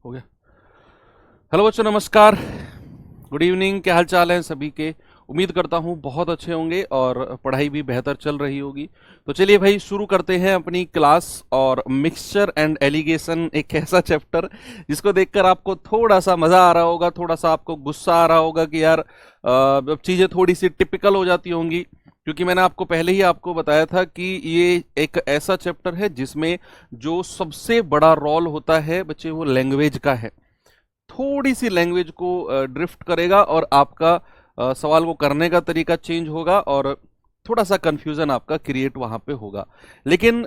हो गया। हेलो बच्चों, नमस्कार, गुड इवनिंग। क्या हाल चाल है सभी के? उम्मीद करता हूँ बहुत अच्छे होंगे और पढ़ाई भी बेहतर चल रही होगी। तो चलिए भाई, शुरू करते हैं अपनी क्लास। और मिक्सचर एंड एलिगेशन एक ऐसा चैप्टर जिसको देखकर आपको थोड़ा सा मजा आ रहा होगा, थोड़ा सा आपको गुस्सा आ रहा होगा कि यार अब चीजें थोड़ी सी टिपिकल हो जाती होंगी, क्योंकि मैंने आपको पहले ही आपको बताया था कि ये एक ऐसा चैप्टर है जिसमें जो सबसे बड़ा रोल होता है बच्चे वो लैंग्वेज का है। थोड़ी सी लैंग्वेज को ड्रिफ्ट करेगा और आपका सवाल को करने का तरीका चेंज होगा और थोड़ा सा कंफ्यूजन आपका क्रिएट वहां पे होगा। लेकिन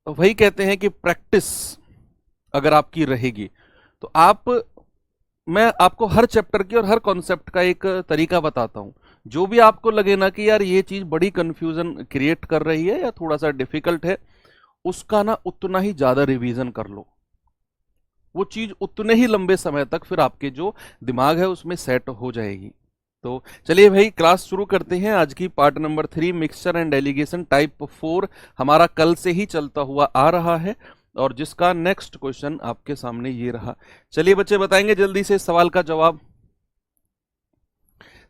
वही कहते हैं कि प्रैक्टिस अगर आपकी रहेगी तो आप मैं आपको हर चैप्टर की और हर कॉन्सेप्ट का एक तरीका बताता हूं। जो भी आपको लगे ना कि यार ये चीज बड़ी कंफ्यूजन क्रिएट कर रही है या थोड़ा सा डिफिकल्ट है, उसका ना उतना ही ज्यादा रिवीजन कर लो। वो चीज उतने ही लंबे समय तक फिर आपके जो दिमाग है उसमें सेट हो जाएगी। तो चलिए भाई, क्लास शुरू करते हैं। आज की part number 3, mixture and allegation type 4 हमारा कल से ही चलता हुआ आ रहा है और जिसका नेक्स्ट क्वेश्चन आपके सामने ये रहा। चलिए बच्चे, बताएंगे जल्दी से सवाल का जवाब।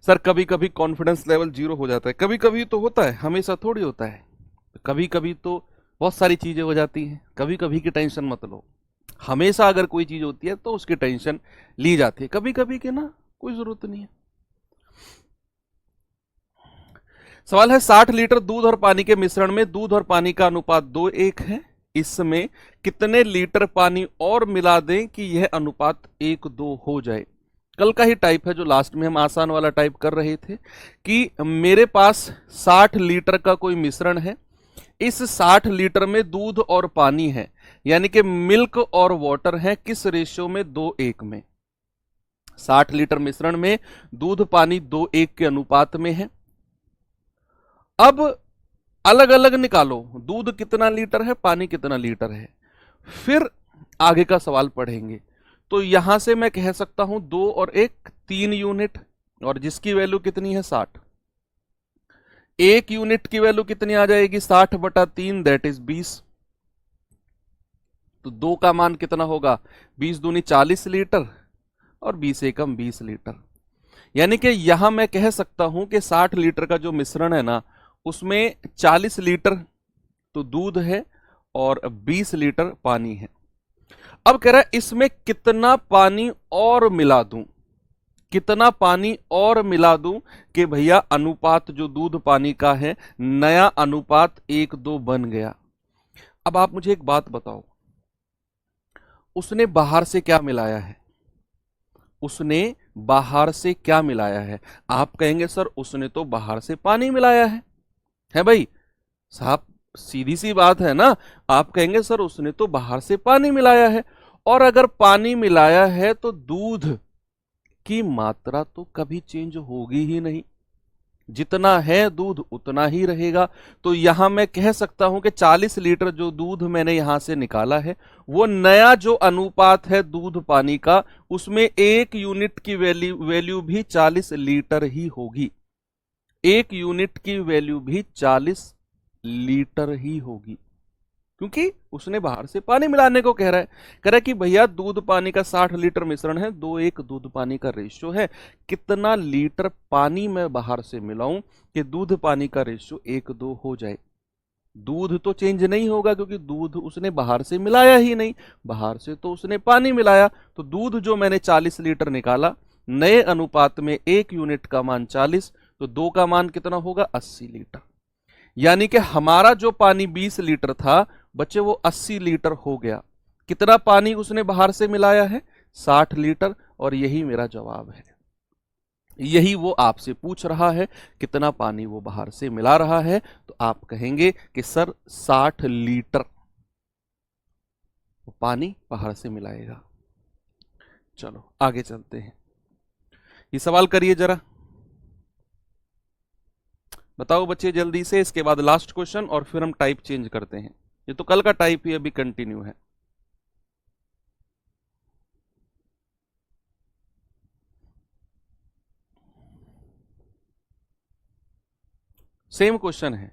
सर कभी कभी कॉन्फिडेंस लेवल 0 हो जाता है। कभी कभी तो होता है, हमेशा थोड़ी होता है। कभी कभी तो बहुत सारी चीजें हो जाती हैं, कभी कभी की टेंशन मत लो। हमेशा अगर कोई चीज होती है तो उसकी टेंशन ली जाती है, कभी कभी की ना कोई जरूरत नहीं है। सवाल है, 60 लीटर दूध और पानी के मिश्रण में दूध और पानी का अनुपात 2:1 है। इसमें कितने लीटर पानी और मिला दें कि यह अनुपात 1:2 हो जाए? कल का ही टाइप है जो लास्ट में हम आसान वाला टाइप कर रहे थे कि मेरे पास 60 लीटर का कोई मिश्रण है। इस 60 लीटर में दूध और पानी है, यानी कि मिल्क और वाटर है। किस रेशियो में? 2:1 में। 60 लीटर मिश्रण में दूध पानी 2:1 के अनुपात में है। अब अलग अलग निकालो, दूध कितना लीटर है, पानी कितना लीटर है, फिर आगे का सवाल पढ़ेंगे। तो यहां से मैं कह सकता हूं 2 और 1 3 यूनिट, और जिसकी वैल्यू कितनी है 60। 1 यूनिट की वैल्यू कितनी आ जाएगी? 60/3, दैट इज 20। तो 2 का मान कितना होगा? 20 दूनी 40 लीटर और 20 एकम 20 लीटर। यानी कि यहां मैं कह सकता हूं कि 60 लीटर का जो मिश्रण है ना, उसमें 40 लीटर तो दूध है और 20 लीटर पानी है। अब कह रहा है इसमें कितना पानी और मिला दूं, कितना पानी और मिला दूं कि भैया अनुपात जो दूध पानी का है, नया अनुपात 1:2 बन गया। अब आप मुझे एक बात बताओ, उसने बाहर से क्या मिलाया है? उसने बाहर से क्या मिलाया है? आप कहेंगे सर उसने तो बाहर से पानी मिलाया है भाई साहब, सीधी सी बात है ना। आप कहेंगे सर उसने तो बाहर से पानी मिलाया है, और अगर पानी मिलाया है तो दूध की मात्रा तो कभी चेंज होगी ही नहीं। जितना है दूध उतना ही रहेगा। तो यहां मैं कह सकता हूं कि 40 लीटर जो दूध मैंने यहां से निकाला है, वो नया जो अनुपात है दूध पानी का, उसमें 1 यूनिट की वैल्यू भी 40 लीटर ही होगी। 1 यूनिट की वैल्यू भी 40 लीटर ही होगी, क्योंकि उसने बाहर से पानी मिलाने को कह रहा है कि भैया दूध पानी का 60 लीटर मिश्रण है, 2:1 दूध पानी का रेशियो है। कितना लीटर पानी मैं बाहर से मिलाऊं कि दूध पानी का रेशियो 1:2 हो जाए? दूध तो चेंज नहीं होगा, क्योंकि दूध उसने बाहर से मिलाया ही नहीं। बाहर से तो उसने पानी मिलाया। तो दूध जो मैंने 40 लीटर निकाला, नए अनुपात में 1 यूनिट का मान 40, तो 2 का मान कितना होगा? 80 लीटर। यानी कि हमारा जो पानी 20 लीटर था बच्चे, वो 80 लीटर हो गया। कितना पानी उसने बाहर से मिलाया है? 60 लीटर। और यही मेरा जवाब है। यही वो आपसे पूछ रहा है, कितना पानी वो बाहर से मिला रहा है। तो आप कहेंगे कि सर 60 लीटर पानी बाहर से मिलाएगा। चलो आगे चलते हैं। ये सवाल करिए जरा, बताओ बच्चे जल्दी से। इसके बाद लास्ट क्वेश्चन और फिर हम टाइप चेंज करते हैं। ये तो कल का टाइप ही अभी कंटिन्यू है। सेम क्वेश्चन है।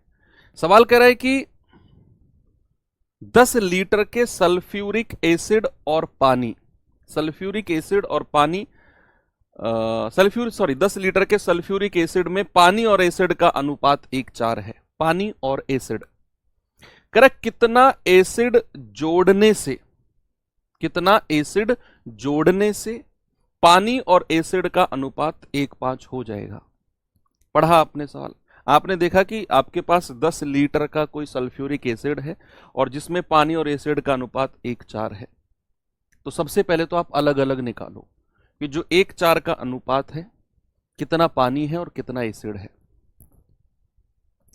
सवाल कह रहा है कि 10 लीटर के सल्फ्यूरिक एसिड और पानी सल्फ्यूरिक एसिड और पानी, 10 लीटर के सल्फ्यूरिक एसिड में पानी और एसिड का अनुपात 1:4 है। पानी और एसिड, करेक्ट, कितना एसिड जोड़ने से पानी और एसिड का अनुपात 1:5 हो जाएगा। पढ़ा आपने सवाल, आपने देखा कि आपके पास 10 लीटर का कोई सल्फ्यूरिक एसिड है और जिसमें पानी और एसिड का अनुपात 1:4 है। तो सबसे पहले तो आप अलग अलग निकालो कि जो 1:4 का अनुपात है कितना पानी है और कितना एसिड है,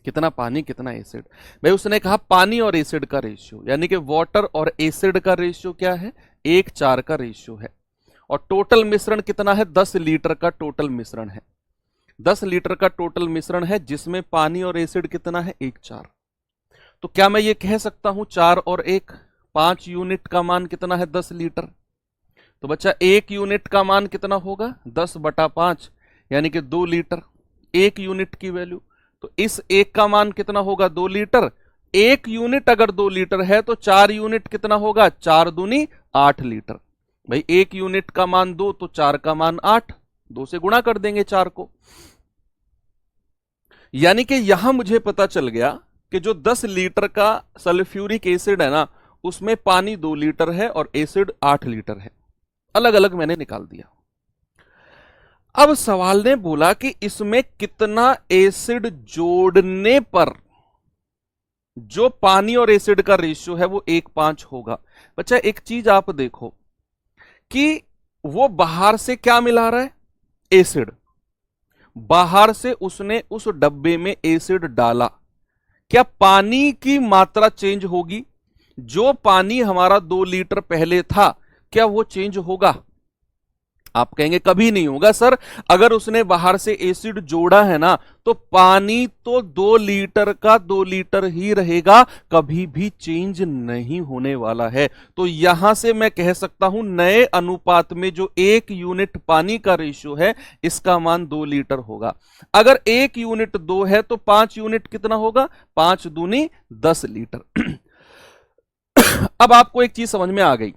कितना पानी कितना एसिड। भाई उसने कहा पानी और एसिड का रेशियो, यानी कि वाटर और एसिड का रेशियो क्या है, 1:4 का रेशियो है। और टोटल मिश्रण कितना है, 10 लीटर का टोटल मिश्रण है। 10 लीटर का टोटल मिश्रण है जिसमें पानी और एसिड कितना है, 1:4। तो क्या मैं ये कह सकता हूं 4 और 1, 5 यूनिट का मान कितना है, 10 लीटर। तो बच्चा 1 यूनिट का मान कितना होगा, 10/5, यानी कि 2 लीटर 1 यूनिट की वैल्यू। तो इस 1 का मान कितना होगा, 2 लीटर। 1 यूनिट अगर 2 लीटर है तो 4 यूनिट कितना होगा, 4 दूनी 8 लीटर। भाई 1 यूनिट का मान 2 तो 4 का मान 8, 2 से गुणा कर देंगे 4 को। यानी कि यहां मुझे पता चल गया कि जो 10 लीटर का सल्फ्यूरिक एसिड है ना, उसमें पानी 2 लीटर है और एसिड 8 लीटर है। अलग अलग मैंने निकाल दिया। अब सवाल ने बोला कि इसमें कितना एसिड जोड़ने पर जो पानी और एसिड का रेशियो है वो 1:5 होगा। बच्चा एक चीज आप देखो कि वो बाहर से क्या मिला रहा है, एसिड। बाहर से उसने उस डब्बे में एसिड डाला, क्या पानी की मात्रा चेंज होगी? जो पानी हमारा 2 लीटर पहले था क्या वो चेंज होगा? आप कहेंगे कभी नहीं होगा सर, अगर उसने बाहर से एसिड जोड़ा है ना तो पानी तो 2 लीटर का 2 लीटर ही रहेगा, कभी भी चेंज नहीं होने वाला है। तो यहां से मैं कह सकता हूं नए अनुपात में जो 1 यूनिट पानी का रेशियो है इसका मान 2 लीटर होगा। अगर 1 यूनिट 2 है तो 5 यूनिट कितना होगा, 5 दूनी 10 लीटर। अब आपको एक चीज समझ में आ गई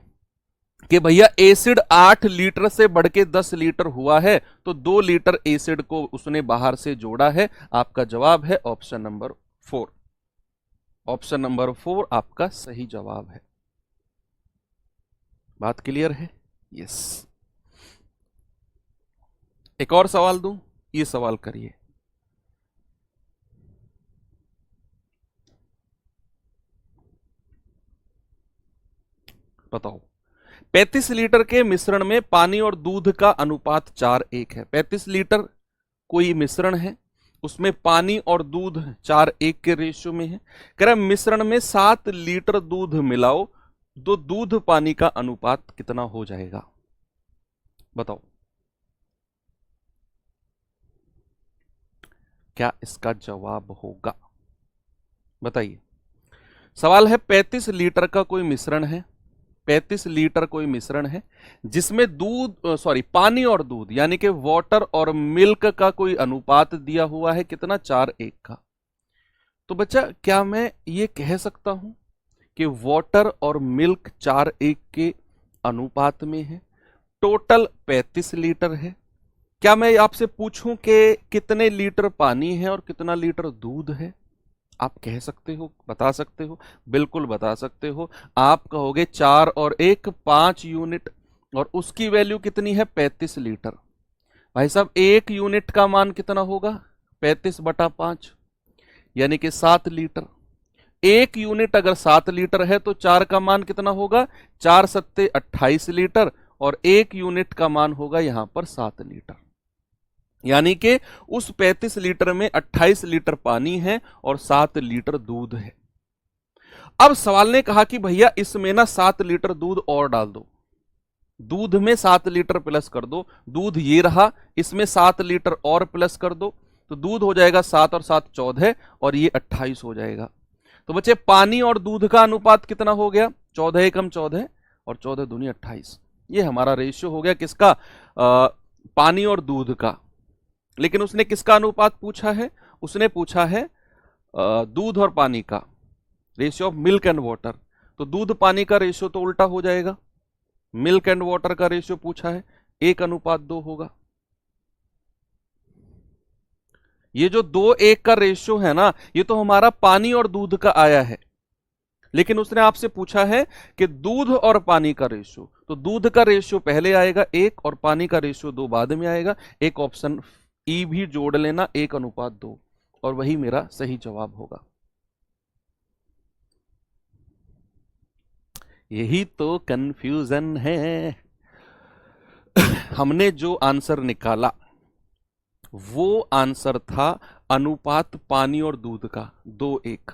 कि भैया एसिड 8 लीटर से बढ़ के 10 लीटर हुआ है, तो 2 लीटर एसिड को उसने बाहर से जोड़ा है। आपका जवाब है ऑप्शन नंबर 4। ऑप्शन नंबर 4 आपका सही जवाब है। बात क्लियर है? यस। एक और सवाल दूं, ये सवाल करिए। बताओ, 35 लीटर के मिश्रण में पानी और दूध का अनुपात 4:1 है। 35 लीटर कोई मिश्रण है, उसमें पानी और दूध 4:1 के रेशियो में है। कह रहा मिश्रण में 7 लीटर दूध मिलाओ तो दूध पानी का अनुपात कितना हो जाएगा? बताओ क्या इसका जवाब होगा, बताइए। सवाल है 35 लीटर का कोई मिश्रण है, 35 लीटर कोई मिश्रण है जिसमें पानी और दूध यानी कि वाटर और मिल्क का कोई अनुपात दिया हुआ है, कितना, 4:1 का। तो बच्चा क्या मैं ये कह सकता हूं कि वाटर और मिल्क 4:1 के अनुपात में है, टोटल 35 लीटर है। क्या मैं आपसे पूछूं कि कितने लीटर पानी है और कितना लीटर दूध है? आप कह सकते हो, बता सकते हो, बिल्कुल बता सकते हो। आप कहोगे 4 और 1 5 यूनिट, और उसकी वैल्यू कितनी है, 35 लीटर। भाई साहब 1 यूनिट का मान कितना होगा, 35/5, यानी कि 7 लीटर। 1 यूनिट अगर 7 लीटर है तो 4 का मान कितना होगा, 4 सत्ते 28 लीटर, और 1 यूनिट का मान होगा यहां पर 7 लीटर। यानी कि उस 35 लीटर में 28 लीटर पानी है और 7 लीटर दूध है। अब सवाल ने कहा कि भैया इसमें ना 7 लीटर दूध और डाल दो, दूध में 7 लीटर प्लस कर दो। दूध ये रहा, इसमें 7 लीटर और प्लस कर दो, तो दूध हो जाएगा 7 और 7 14, और ये 28 हो जाएगा। तो बच्चे पानी और दूध का अनुपात कितना हो गया, 14 एकम 14 और 14 दूनी 28। ये हमारा रेशियो हो गया किसका, पानी और दूध का। लेकिन उसने किसका अनुपात पूछा है, उसने पूछा है दूध और पानी का, ratio of milk and water. तो दूध पानी का रेशियो तो उल्टा हो जाएगा, मिल्क एंड वाटर का रेशियो पूछा है, 1:2 होगा। ये जो 2:1 का रेशियो है ना, ये तो हमारा पानी और दूध का आया है, लेकिन उसने आपसे पूछा है कि दूध और पानी का रेशियो, तो दूध का रेशियो पहले आएगा 1 और पानी का रेशियो 2 बाद में आएगा। एक ऑप्शन ई भी जोड़ लेना, 1:2, और वही मेरा सही जवाब होगा। यही तो कंफ्यूजन है। हमने जो आंसर निकाला वो आंसर था अनुपात पानी और दूध का 2:1,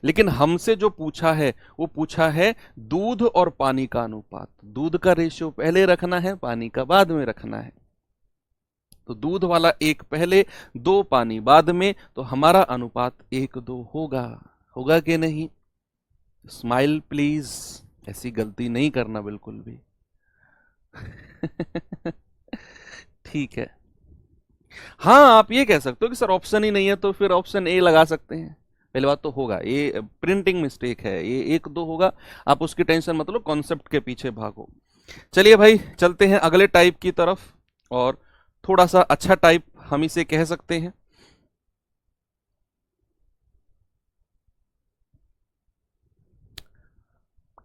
लेकिन हमसे जो पूछा है वो पूछा है दूध और पानी का अनुपात। दूध का रेशियो पहले रखना है, पानी का बाद में रखना है, तो दूध वाला 1 पहले 2 पानी बाद में, तो हमारा अनुपात 1:2 होगा। होगा कि नहीं? स्माइल प्लीज, ऐसी गलती नहीं करना बिल्कुल भी। ठीक है। हाँ, आप ये कह सकते हो कि सर ऑप्शन ही नहीं है, तो फिर ऑप्शन ए लगा सकते हैं। पहली बात तो होगा, ये प्रिंटिंग मिस्टेक है, ये 1:2 होगा। आप उसकी टेंशन मत लो, कॉन्सेप्ट के पीछे भागो। चलिए भाई, चलते हैं अगले टाइप की तरफ, और थोड़ा सा अच्छा टाइप हम इसे कह सकते हैं।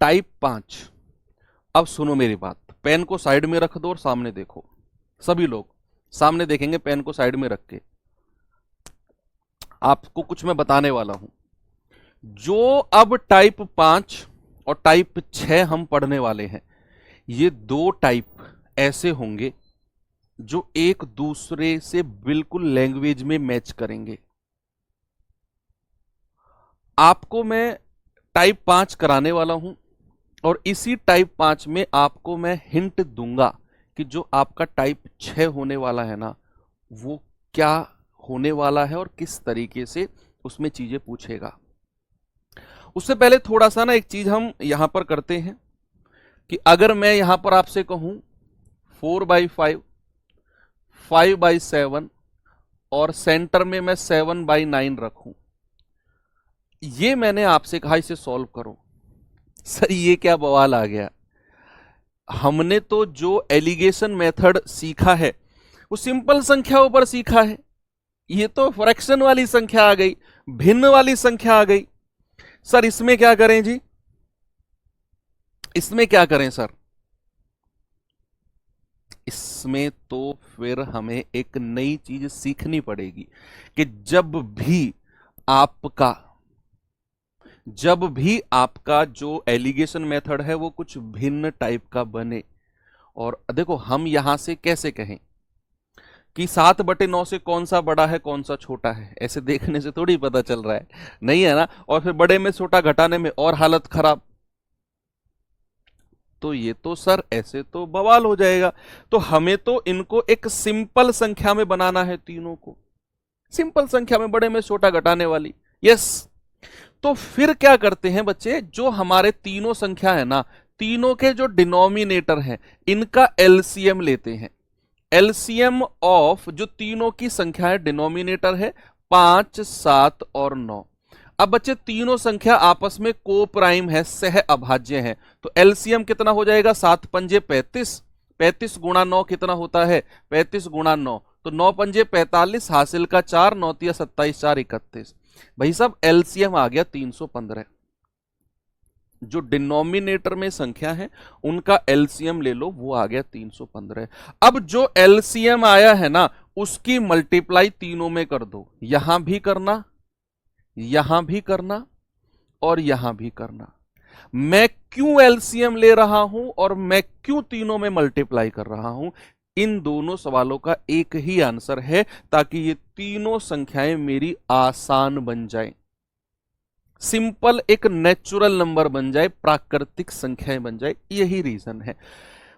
टाइप 5। अब सुनो मेरी बात, पेन को साइड में रख दो और सामने देखो। सभी लोग सामने देखेंगे, पेन को साइड में रख के। आपको कुछ मैं बताने वाला हूं। जो अब टाइप 5 और टाइप 6 हम पढ़ने वाले हैं, ये 2 टाइप ऐसे होंगे जो एक दूसरे से बिल्कुल लैंग्वेज में मैच करेंगे। आपको मैं टाइप 5 कराने वाला हूं, और इसी टाइप 5 में आपको मैं हिंट दूंगा कि जो आपका टाइप 6 होने वाला है ना, वो क्या होने वाला है और किस तरीके से उसमें चीजें पूछेगा। उससे पहले थोड़ा सा ना एक चीज हम यहां पर करते हैं कि अगर मैं यहां पर आपसे कहूं 4/5, 5/7 और सेंटर में मैं 7/9 रखूं, ये मैंने आपसे कहा इसे सॉल्व करो। सर ये क्या बवाल आ गया? हमने तो जो एलिगेशन मेथड सीखा है वो सिंपल संख्याओं पर सीखा है, ये तो फ्रैक्शन वाली संख्या आ गई, भिन्न वाली संख्या आ गई। सर इसमें क्या करें जी? इसमें क्या करें सर? इसमें तो फिर हमें एक नई चीज सीखनी पड़ेगी कि जब भी आपका जो एलिगेशन मेथड है वो कुछ भिन्न टाइप का बने। और देखो, हम यहां से कैसे कहें कि 7/9 से कौन सा बड़ा है कौन सा छोटा है, ऐसे देखने से थोड़ी पता चल रहा है, नहीं है ना? और फिर बड़े में छोटा घटाने में और हालत खराब, तो ये तो सर ऐसे तो बवाल हो जाएगा। तो हमें तो इनको एक सिंपल संख्या में बनाना है, तीनों को सिंपल संख्या में, बड़े में छोटा घटाने वाली। यस, तो फिर क्या करते हैं बच्चे, जो हमारे तीनों संख्या है ना, तीनों के जो डिनोमिनेटर हैं इनका एलसीएम लेते हैं। एलसीएम ऑफ जो तीनों की संख्या है, डिनोमिनेटर है 5, 7 और 9। अब बच्चे तीनों संख्या आपस में को प्राइम है, सह अभाज्य है, तो एलसीएम कितना हो जाएगा? 7 पंजे 35, 35 गुणा 9 कितना होता है? 35 गुणा 9, तो 9 पंजे 45, हासिल का 4, 9 तिया 27, 4 31। भाई साहब एलसीएम आ गया 315। जो डिनोमिनेटर में संख्या है उनका एलसीएम ले लो, वो आ गया 315। अब जो एलसीएम आया है ना, उसकी मल्टीप्लाई तीनों में कर दो, यहां भी करना, यहां भी करना और यहां भी करना। मैं क्यों एलसीएम ले रहा हूं और मैं क्यों तीनों में मल्टीप्लाई कर रहा हूं, इन दोनों सवालों का एक ही आंसर है, ताकि ये तीनों संख्याएं मेरी आसान बन जाए, सिंपल एक नेचुरल नंबर बन जाए, प्राकृतिक संख्याएं बन जाए, यही रीजन है।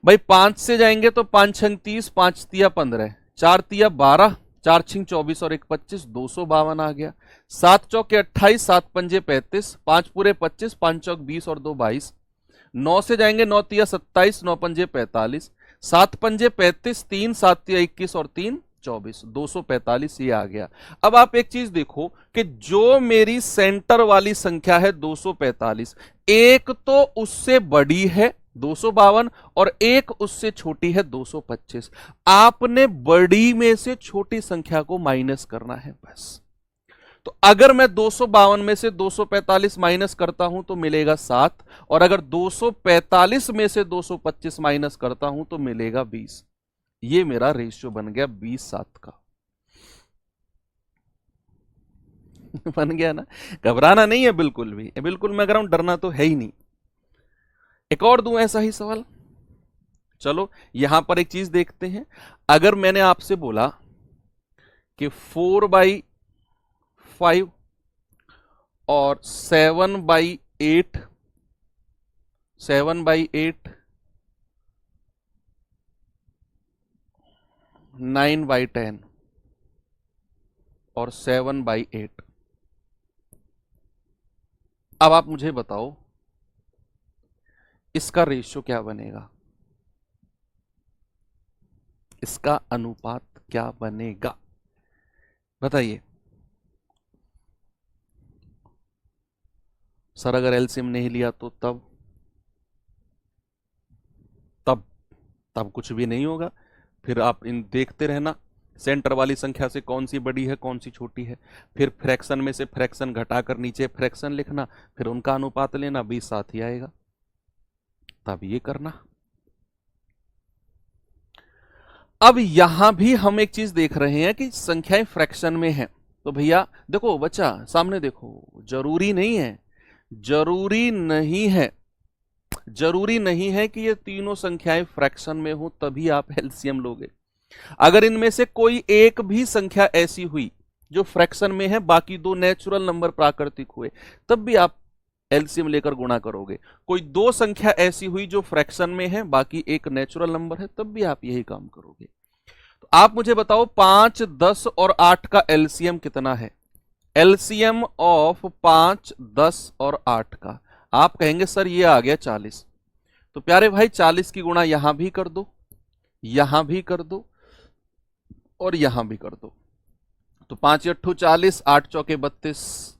भाई 5 से जाएंगे तो 5 छंग 30, 5 तिया 15, 4 तिया 12, 4 छिंग 24 और 1 25, 252 आ गया। 7 चौके 28, 7 पंजे 35, 5 पूरे 25, 5 चौक 20 और 2 22। 9 से जाएंगे 9 तिया 27, 9 पंजे 45, 7 पंजे 35, 3 7 तिया 21 और 3 24, 245 ये आ गया। अब आप एक चीज देखो कि जो मेरी सेंटर वाली संख्या है 245, एक तो उससे बड़ी है 252 और एक उससे छोटी है 225। आपने बड़ी में से छोटी संख्या को माइनस करना है बस। तो अगर मैं 252 में से 245 माइनस करता हूं तो मिलेगा 7, और अगर 245 में से 225 माइनस करता हूं तो मिलेगा 20। ये मेरा रेशियो बन गया 20:7 का। बन गया ना। घबराना नहीं है बिल्कुल भी, बिल्कुल मैं कह रहा हूं डरना तो है ही नहीं। एक और दूं ऐसा ही सवाल। चलो यहां पर एक चीज देखते हैं। अगर मैंने आपसे बोला कि 4/5 और 7/8, 9/10 और 7/8, अब आप मुझे बताओ इसका रेशियो क्या बनेगा, इसका अनुपात क्या बनेगा, बताइए। सर अगर एलसीएम नहीं लिया तो तब तब तब कुछ भी नहीं होगा। फिर आप इन देखते रहना सेंटर वाली संख्या से कौन सी बड़ी है कौन सी छोटी है, फिर फ्रैक्शन में से फ्रैक्शन घटाकर नीचे फ्रैक्शन लिखना, फिर उनका अनुपात लेना, 20 साथ ही आएगा। तब ये करना। अब यहां भी हम एक चीज देख रहे हैं कि संख्याएं फ्रैक्शन में हैं। तो भैया देखो बच्चा सामने देखो, जरूरी नहीं है, जरूरी नहीं है, जरूरी नहीं है कि ये तीनों संख्याएं फ्रैक्शन में हो तभी आप एलसीएम लोगे। अगर इनमें से कोई एक भी संख्या ऐसी हुई जो फ्रैक्शन में है, बाकी दो नेचुरल नंबर प्राकृतिक हुए, तब भी आप एलसीएम लेकर गुणा करोगे। कोई दो संख्या ऐसी हुई जो फ्रैक्शन में है, बाकी एक नेचुरल नंबर है, तब भी आप यही काम करोगे। तो आप मुझे बताओ 5, 10 और 8 का एलसीएम कितना है? एलसीएम ऑफ 5, 10 और 8 का आप कहेंगे सर ये आ गया 40। तो प्यारे भाई 40 की गुणा यहां भी कर दो, यहां भी कर दो और यहां भी कर दो। तो 5 अट्ठू 40, 8 चौके 32,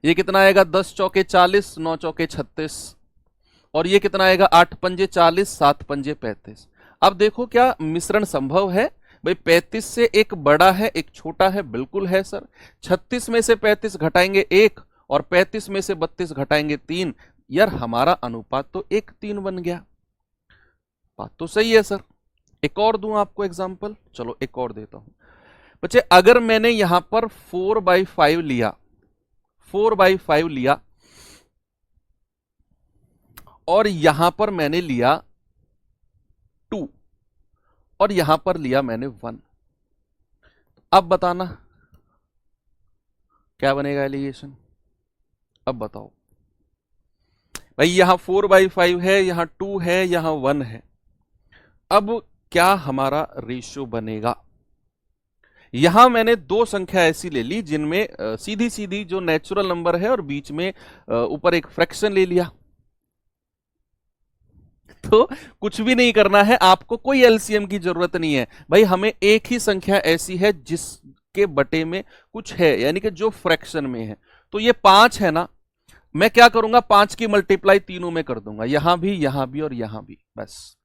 ये कितना आएगा? 10 चौके 40, 9 चौके 36, और ये कितना आएगा? 8 पंजे 40, 7 पंजे 35। अब देखो क्या मिश्रण संभव है? भाई 35 से एक बड़ा है एक छोटा है, बिल्कुल है सर। 36 में से 35 घटाएंगे 1 और 35 में से 32 घटाएंगे 3, यार हमारा अनुपात तो 1:3 बन गया। बात तो सही है सर। एक और दूं आपको एग्जांपल, चलो एक और देता हूं बच्चे। अगर मैंने यहां पर 4/5 लिया, 4/5 लिया और यहां पर मैंने लिया 2 और यहां पर लिया मैंने 1, अब बताना क्या बनेगा एलिगेशन? अब बताओ भाई, यहां 4/5 है, यहां 2 है, यहां 1 है, अब क्या हमारा रेशियो बनेगा? यहां मैंने दो संख्या ऐसी ले ली जिनमें सीधी सीधी जो नेचुरल नंबर है और बीच में ऊपर एक फ्रैक्शन ले लिया। तो कुछ भी नहीं करना है आपको, कोई एलसीएम की जरूरत नहीं है भाई। हमें एक ही संख्या ऐसी है जिसके बटे में कुछ है, यानी कि जो फ्रैक्शन में है। तो ये 5 है ना, मैं क्या करूंगा 5 की मल्टीप्लाई तीनों में कर दूंगा, यहां भी और यहां भी, बस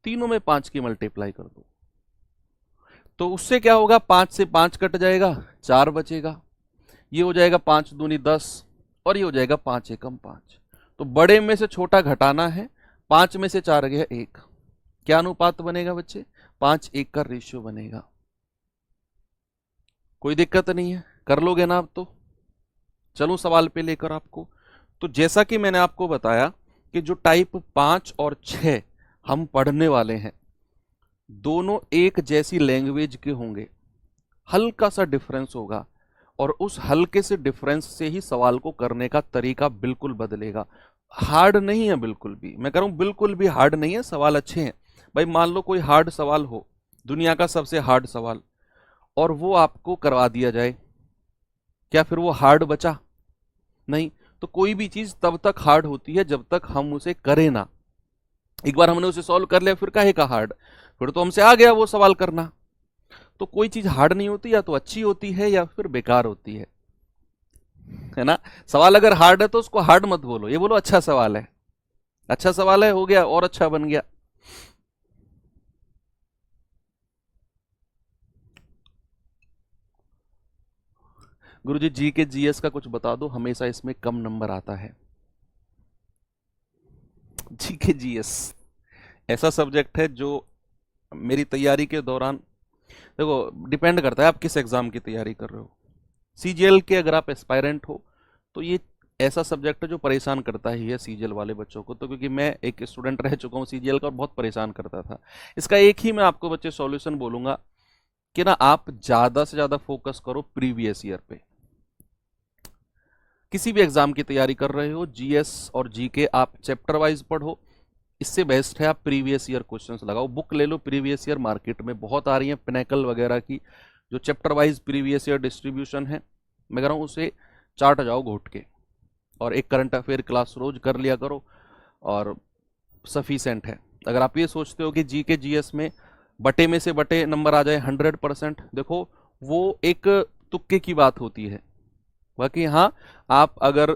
तीनों में 5 की मल्टीप्लाई कर दो। तो उससे क्या होगा? 5 से 5 कट जाएगा, 4 बचेगा। ये हो जाएगा 5 दूनी 10 और ये हो जाएगा 5 एकम 5। तो बड़े में से छोटा घटाना है, 5 में से 4 गया 1, क्या अनुपात बनेगा बच्चे? 5:1 का रेशियो बनेगा। कोई दिक्कत नहीं है, कर लोगे ना आप? तो चलो सवाल पे लेकर आपको। तो जैसा कि मैंने आपको बताया कि जो टाइप 5 और 6 हम पढ़ने वाले हैं, दोनों एक जैसी लैंग्वेज के होंगे, हल्का सा डिफरेंस होगा और उस हल्के से डिफरेंस से ही सवाल को करने का तरीका बिल्कुल बदलेगा। हार्ड नहीं है बिल्कुल भी, मैं कह रहा हूं बिल्कुल भी हार्ड नहीं है, सवाल अच्छे हैं। भाई मान लो कोई हार्ड सवाल हो, दुनिया का सबसे हार्ड सवाल, और वो आपको करवा दिया जाए, क्या फिर वो हार्ड बचा? नहीं। तो कोई भी चीज तब तक हार्ड होती है जब तक हम उसे करें ना। एक बार हमने उसे सॉल्व कर लिया फिर काहे का हार्ड, फिर तो हमसे आ गया वो सवाल करना। तो कोई चीज हार्ड नहीं होती, या तो अच्छी होती है या फिर बेकार होती है। है ना। सवाल अगर हार्ड है तो उसको हार्ड मत बोलो, ये बोलो अच्छा सवाल है, अच्छा सवाल है, हो गया और अच्छा बन गया। गुरुजी जी के जीएस का कुछ बता दो, हमेशा इसमें कम नंबर आता है। जी के जीएस ऐसा सब्जेक्ट है जो मेरी तैयारी के दौरान, देखो डिपेंड करता है आप किस एग्जाम की तैयारी कर रहे हो। सीजीएल के अगर आप एस्पायरेंट हो तो ये ऐसा सब्जेक्ट है जो परेशान करता ही है सीजीएल वाले बच्चों को, तो क्योंकि मैं एक स्टूडेंट रह चुका हूँ सीजीएल का और बहुत परेशान करता था। इसका एक ही मैं आपको बच्चे सॉल्यूशन बोलूंगा कि ना आप ज्यादा से ज्यादा फोकस करो प्रीवियस ईयर पे। किसी भी एग्जाम की तैयारी कर रहे हो, जीएस और जीके आप चैप्टर वाइज पढ़ो, इससे बेस्ट है आप प्रीवियस ईयर क्वेश्चंस लगाओ। बुक ले लो प्रीवियस ईयर, मार्केट में बहुत आ रही है पिनेकल वगैरह की, जो chapter wise previous year distribution है, मैं कह रहा हूँ उसे चाट जाओ घोट के, और एक करंट अफेयर क्लास रोज कर लिया करो और सफिशेंट है। अगर आप ये सोचते हो कि जी के जीएस में बटे में से बटे नंबर आ जाए 100%, देखो वो एक तुक्के की बात होती है। बाकी हाँ, आप अगर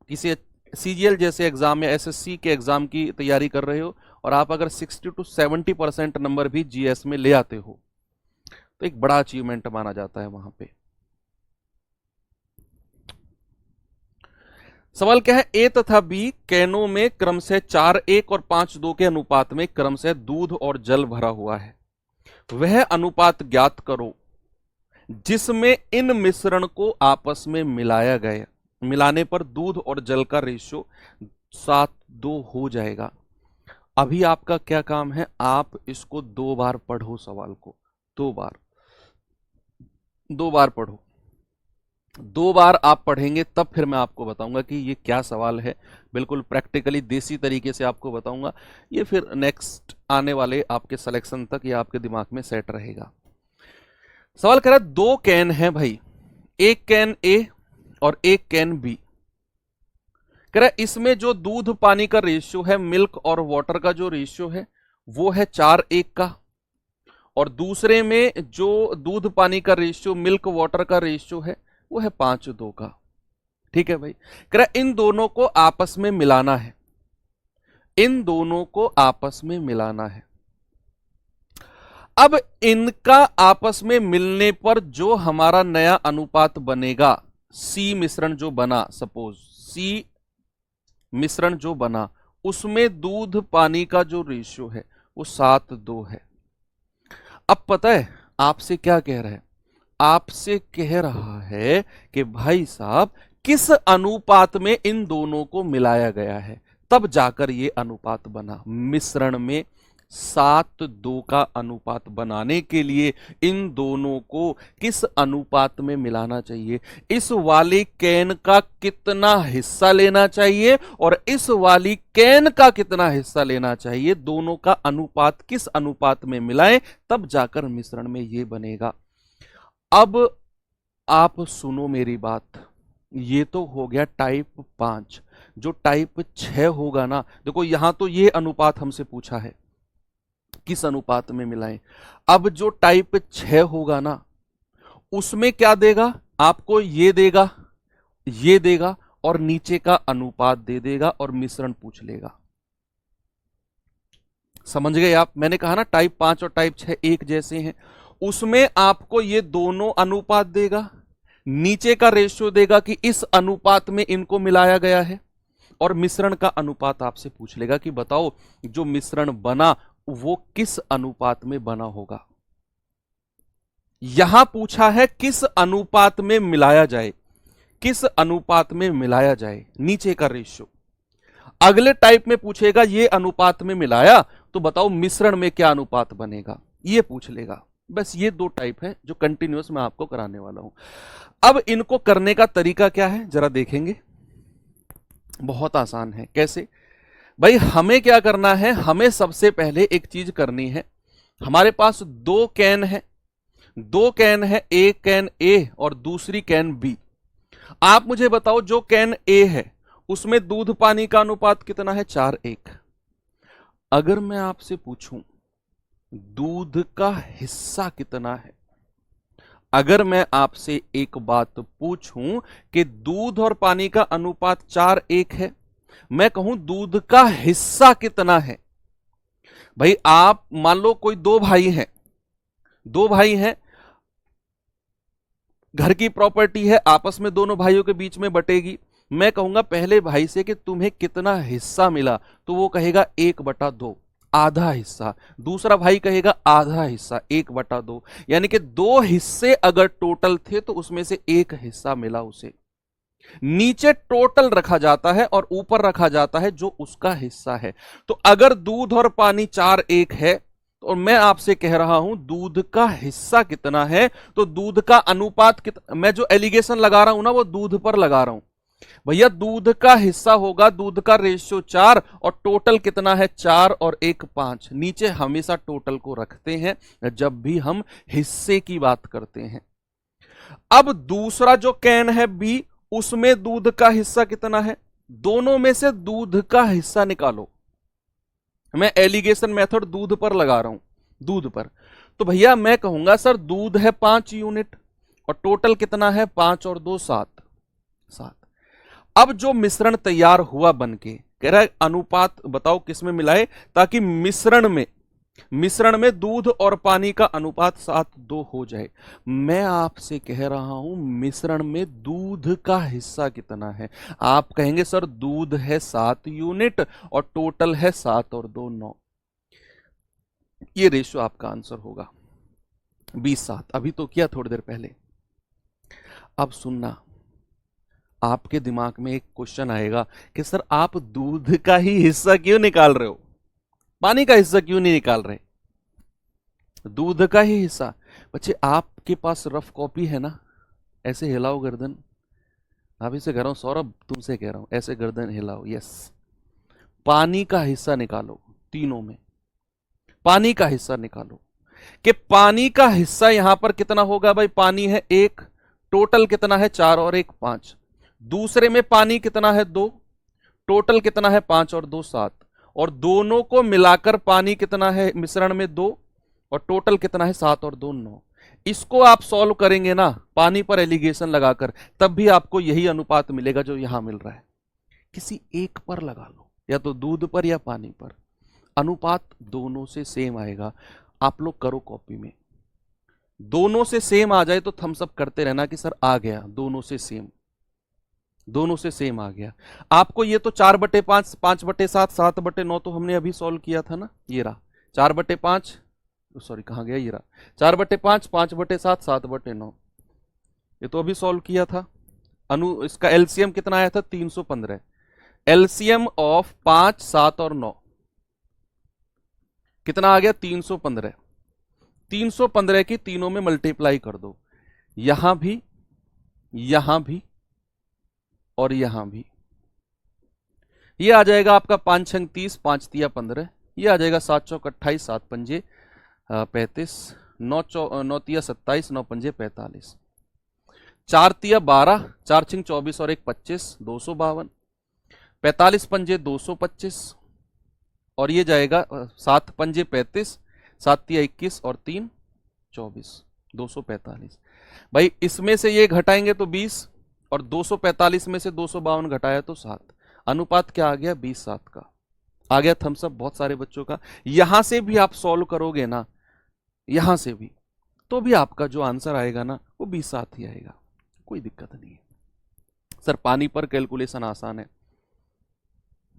किसी सीजीएल जैसे एग्जाम या एसएससी के एग्जाम की तैयारी कर रहे हो और आप अगर 60 to 70% नंबर भी जीएस में ले आते हो तो एक बड़ा अचीवमेंट माना जाता है वहां पे। सवाल क्या है, ए तथा बी कैनों में क्रमशः 4:1 और 5:2 के अनुपात में क्रमशः दूध और जल भरा हुआ है, वह अनुपात ज्ञात करो जिसमें इन मिश्रण को आपस में मिलाया गया, मिलाने पर दूध और जल का रेशियो 7:2 हो जाएगा। अभी आपका क्या काम है, आप इसको 2 बार पढ़ो, सवाल को 2 बार, 2 बार पढ़ो। 2 बार आप पढ़ेंगे तब फिर मैं आपको बताऊंगा कि ये क्या सवाल है, बिल्कुल प्रैक्टिकली देसी तरीके से आपको बताऊंगा। ये फिर नेक्स्ट आने वाले आपके सिलेक्शन तक ये आपके दिमाग में सेट रहेगा। सवाल कह रहा है 2 कैन है भाई, एक कैन ए और एक कैन बी। कह रहा है इसमें जो दूध पानी का रेशियो है, मिल्क और वाटर का जो रेशियो है वो है 4:1 का, और दूसरे में जो दूध पानी का रेशियो मिल्क वाटर का रेशियो है वो है 5:2 का। ठीक है भाई, कह रहा है इन दोनों को आपस में मिलाना है, इन दोनों को आपस में मिलाना है। अब इनका आपस में मिलने पर जो हमारा नया अनुपात बनेगा, सी मिश्रण जो बना, सपोज सी मिश्रण जो बना उसमें दूध पानी का जो रेशियो है वो 7:2 है। अब पता है आपसे क्या कह रहा है, आपसे कह रहा है कि भाई साहब किस अनुपात में इन दोनों को मिलाया गया है, तब जाकर ये अनुपात बना। मिश्रण में 7:2 का अनुपात बनाने के लिए इन दोनों को किस अनुपात में मिलाना चाहिए, इस वाली कैन का कितना हिस्सा लेना चाहिए और इस वाली कैन का कितना हिस्सा लेना चाहिए, दोनों का अनुपात किस अनुपात में मिलाएं तब जाकर मिश्रण में ये बनेगा। अब आप सुनो मेरी बात, ये तो हो गया टाइप 5। जो टाइप 6 होगा ना, देखो यहां तो ये अनुपात हमसे पूछा है किस अनुपात में मिलाएं। अब जो टाइप 6 होगा ना उसमें क्या देगा आपको, ये देगा, ये देगा और नीचे का अनुपात दे देगा और मिश्रण पूछ लेगा। समझ गए आप, मैंने कहा ना टाइप 5 और टाइप 6 एक जैसे हैं। उसमें आपको ये दोनों अनुपात देगा, नीचे का रेशियो देगा कि इस अनुपात में इनको मिलाया गया है, और मिश्रण का अनुपात आपसे पूछ लेगा कि बताओ जो मिश्रण बना वो किस अनुपात में बना होगा। यहां पूछा है किस अनुपात में मिलाया जाए, किस अनुपात में मिलाया जाए, नीचे का रेशियो। अगले टाइप में पूछेगा ये अनुपात में मिलाया तो बताओ मिश्रण में क्या अनुपात बनेगा, ये पूछ लेगा। बस ये 2 टाइप है जो कंटिन्यूअस मैं आपको कराने वाला हूं। अब इनको करने का तरीका क्या है जरा देखेंगे, बहुत आसान है। कैसे भाई, हमें क्या करना है, हमें सबसे पहले एक चीज करनी है। हमारे पास 2 कैन है, 2 कैन है, एक कैन ए और दूसरी कैन बी। आप मुझे बताओ जो कैन ए है उसमें दूध पानी का अनुपात कितना है, 4:1। अगर मैं आपसे पूछूं दूध का हिस्सा कितना है, अगर मैं आपसे एक बात पूछूं कि दूध और पानी का अनुपात 4:1 है, मैं कहूं दूध का हिस्सा कितना है। भाई आप मान लो कोई दो भाई हैं, दो भाई हैं, घर की प्रॉपर्टी है, आपस में दोनों भाइयों के बीच में बटेगी। मैं कहूंगा पहले भाई से कि तुम्हें कितना हिस्सा मिला, तो वो कहेगा 1/2, आधा हिस्सा। दूसरा भाई कहेगा आधा हिस्सा, 1/2। यानी कि दो हिस्से अगर टोटल थे तो उसमें से एक हिस्सा मिला उसे। नीचे टोटल रखा जाता है और ऊपर रखा जाता है जो उसका हिस्सा है। तो अगर दूध और पानी 4:1 है और मैं आपसे कह रहा हूं दूध का हिस्सा कितना है, तो दूध का अनुपात कितना, मैं जो एलिगेशन लगा रहा हूं ना वो दूध पर लगा रहा हूं। भैया दूध का हिस्सा होगा, दूध का रेशियो 4 और टोटल कितना है 4 और 1 5। नीचे हमेशा टोटल को रखते हैं जब भी हम हिस्से की बात करते हैं। अब दूसरा जो कैन है बी, उसमें दूध का हिस्सा कितना है, दोनों में से दूध का हिस्सा निकालो। मैं एलिगेशन मेथड दूध पर लगा रहा हूं, दूध पर। तो भैया मैं कहूंगा सर दूध है 5 यूनिट और टोटल कितना है 5 और 2 7। अब जो मिश्रण तैयार हुआ बनके, कह रहा है अनुपात बताओ किसमें मिलाए, ताकि मिश्रण में दूध और पानी का अनुपात 7:2 हो जाए। मैं आपसे कह रहा हूं मिश्रण में दूध का हिस्सा कितना है। आप कहेंगे सर दूध है 7 यूनिट और टोटल है 7 और 2 9। ये रेशियो आपका आंसर होगा 20:7। अभी तो किया थोड़ी देर पहले। अब सुनना, आपके दिमाग में एक क्वेश्चन आएगा कि सर आप दूध का ही हिस्सा क्यों निकाल रहे हो, पानी का हिस्सा क्यों नहीं निकाल रहे। दूध का ही हिस्सा। बच्चे आपके पास रफ कॉपी है ना, ऐसे हिलाओ गर्दन। आप इसे कह रहा हूं सौरभ, तुमसे कह रहा हूं, ऐसे गर्दन हिलाओ। यस, पानी का हिस्सा निकालो, तीनों में पानी का हिस्सा निकालो कि पानी का हिस्सा यहां पर कितना होगा। भाई पानी है 1, टोटल कितना है 4 और 1 5। दूसरे में पानी कितना है 2, टोटल कितना है 5 और 2 7। और दोनों को मिलाकर पानी कितना है मिश्रण में 2 और टोटल कितना है 7 और 2 9। इसको आप सॉल्व करेंगे ना पानी पर एलिगेशन लगाकर, तब भी आपको यही अनुपात मिलेगा जो यहां मिल रहा है। किसी एक पर लगा लो, या तो दूध पर या पानी पर, अनुपात दोनों से सेम आएगा। आप लोग करो कॉपी में, दोनों से सेम आ जाए तो थम्स अप करते रहना कि सर आ गया, दोनों से सेम, दोनों से सेम आ गया। आपको ये तो 4/5 5/7 7/9 तो हमने अभी सॉल्व किया था ना, ये रहा 4/5, सॉरी कहां गया, ये रहा 4/5 5/7 7/9, ये तो अभी सॉल्व किया था। इसका एलसीएम कितना आया था 315। एलसीएम ऑफ 5 7 और 9 कितना आ गया 315। 315 की तीनों में मल्टीप्लाई कर दो, यहां भी और यहां भी। ये आ जाएगा आपका 5 6 30 5 तिया 15। ये आ जाएगा 7 चौक 28 7 पंजे 35 9 तिया 27 9 पंजे 45 4 तिया 12 4 छिंग 24 और 1 25 252 45 पंजे 225 और ये जाएगा 7 पंजे 35 7 तिया 21 और 3 24 245। भाई इसमें से ये घटाएंगे तो 20 और 245 में से 252 घटाया तो 7। अनुपात क्या आ गया 20:7 का आ गया थम्स अप बहुत सारे बच्चों का। यहां से भी आप सॉल्व करोगे ना, यहां से भी, तो भी आपका जो आंसर आएगा ना वो 20:7 ही आएगा, कोई दिक्कत नहीं है। सर पानी पर कैलकुलेशन आसान है।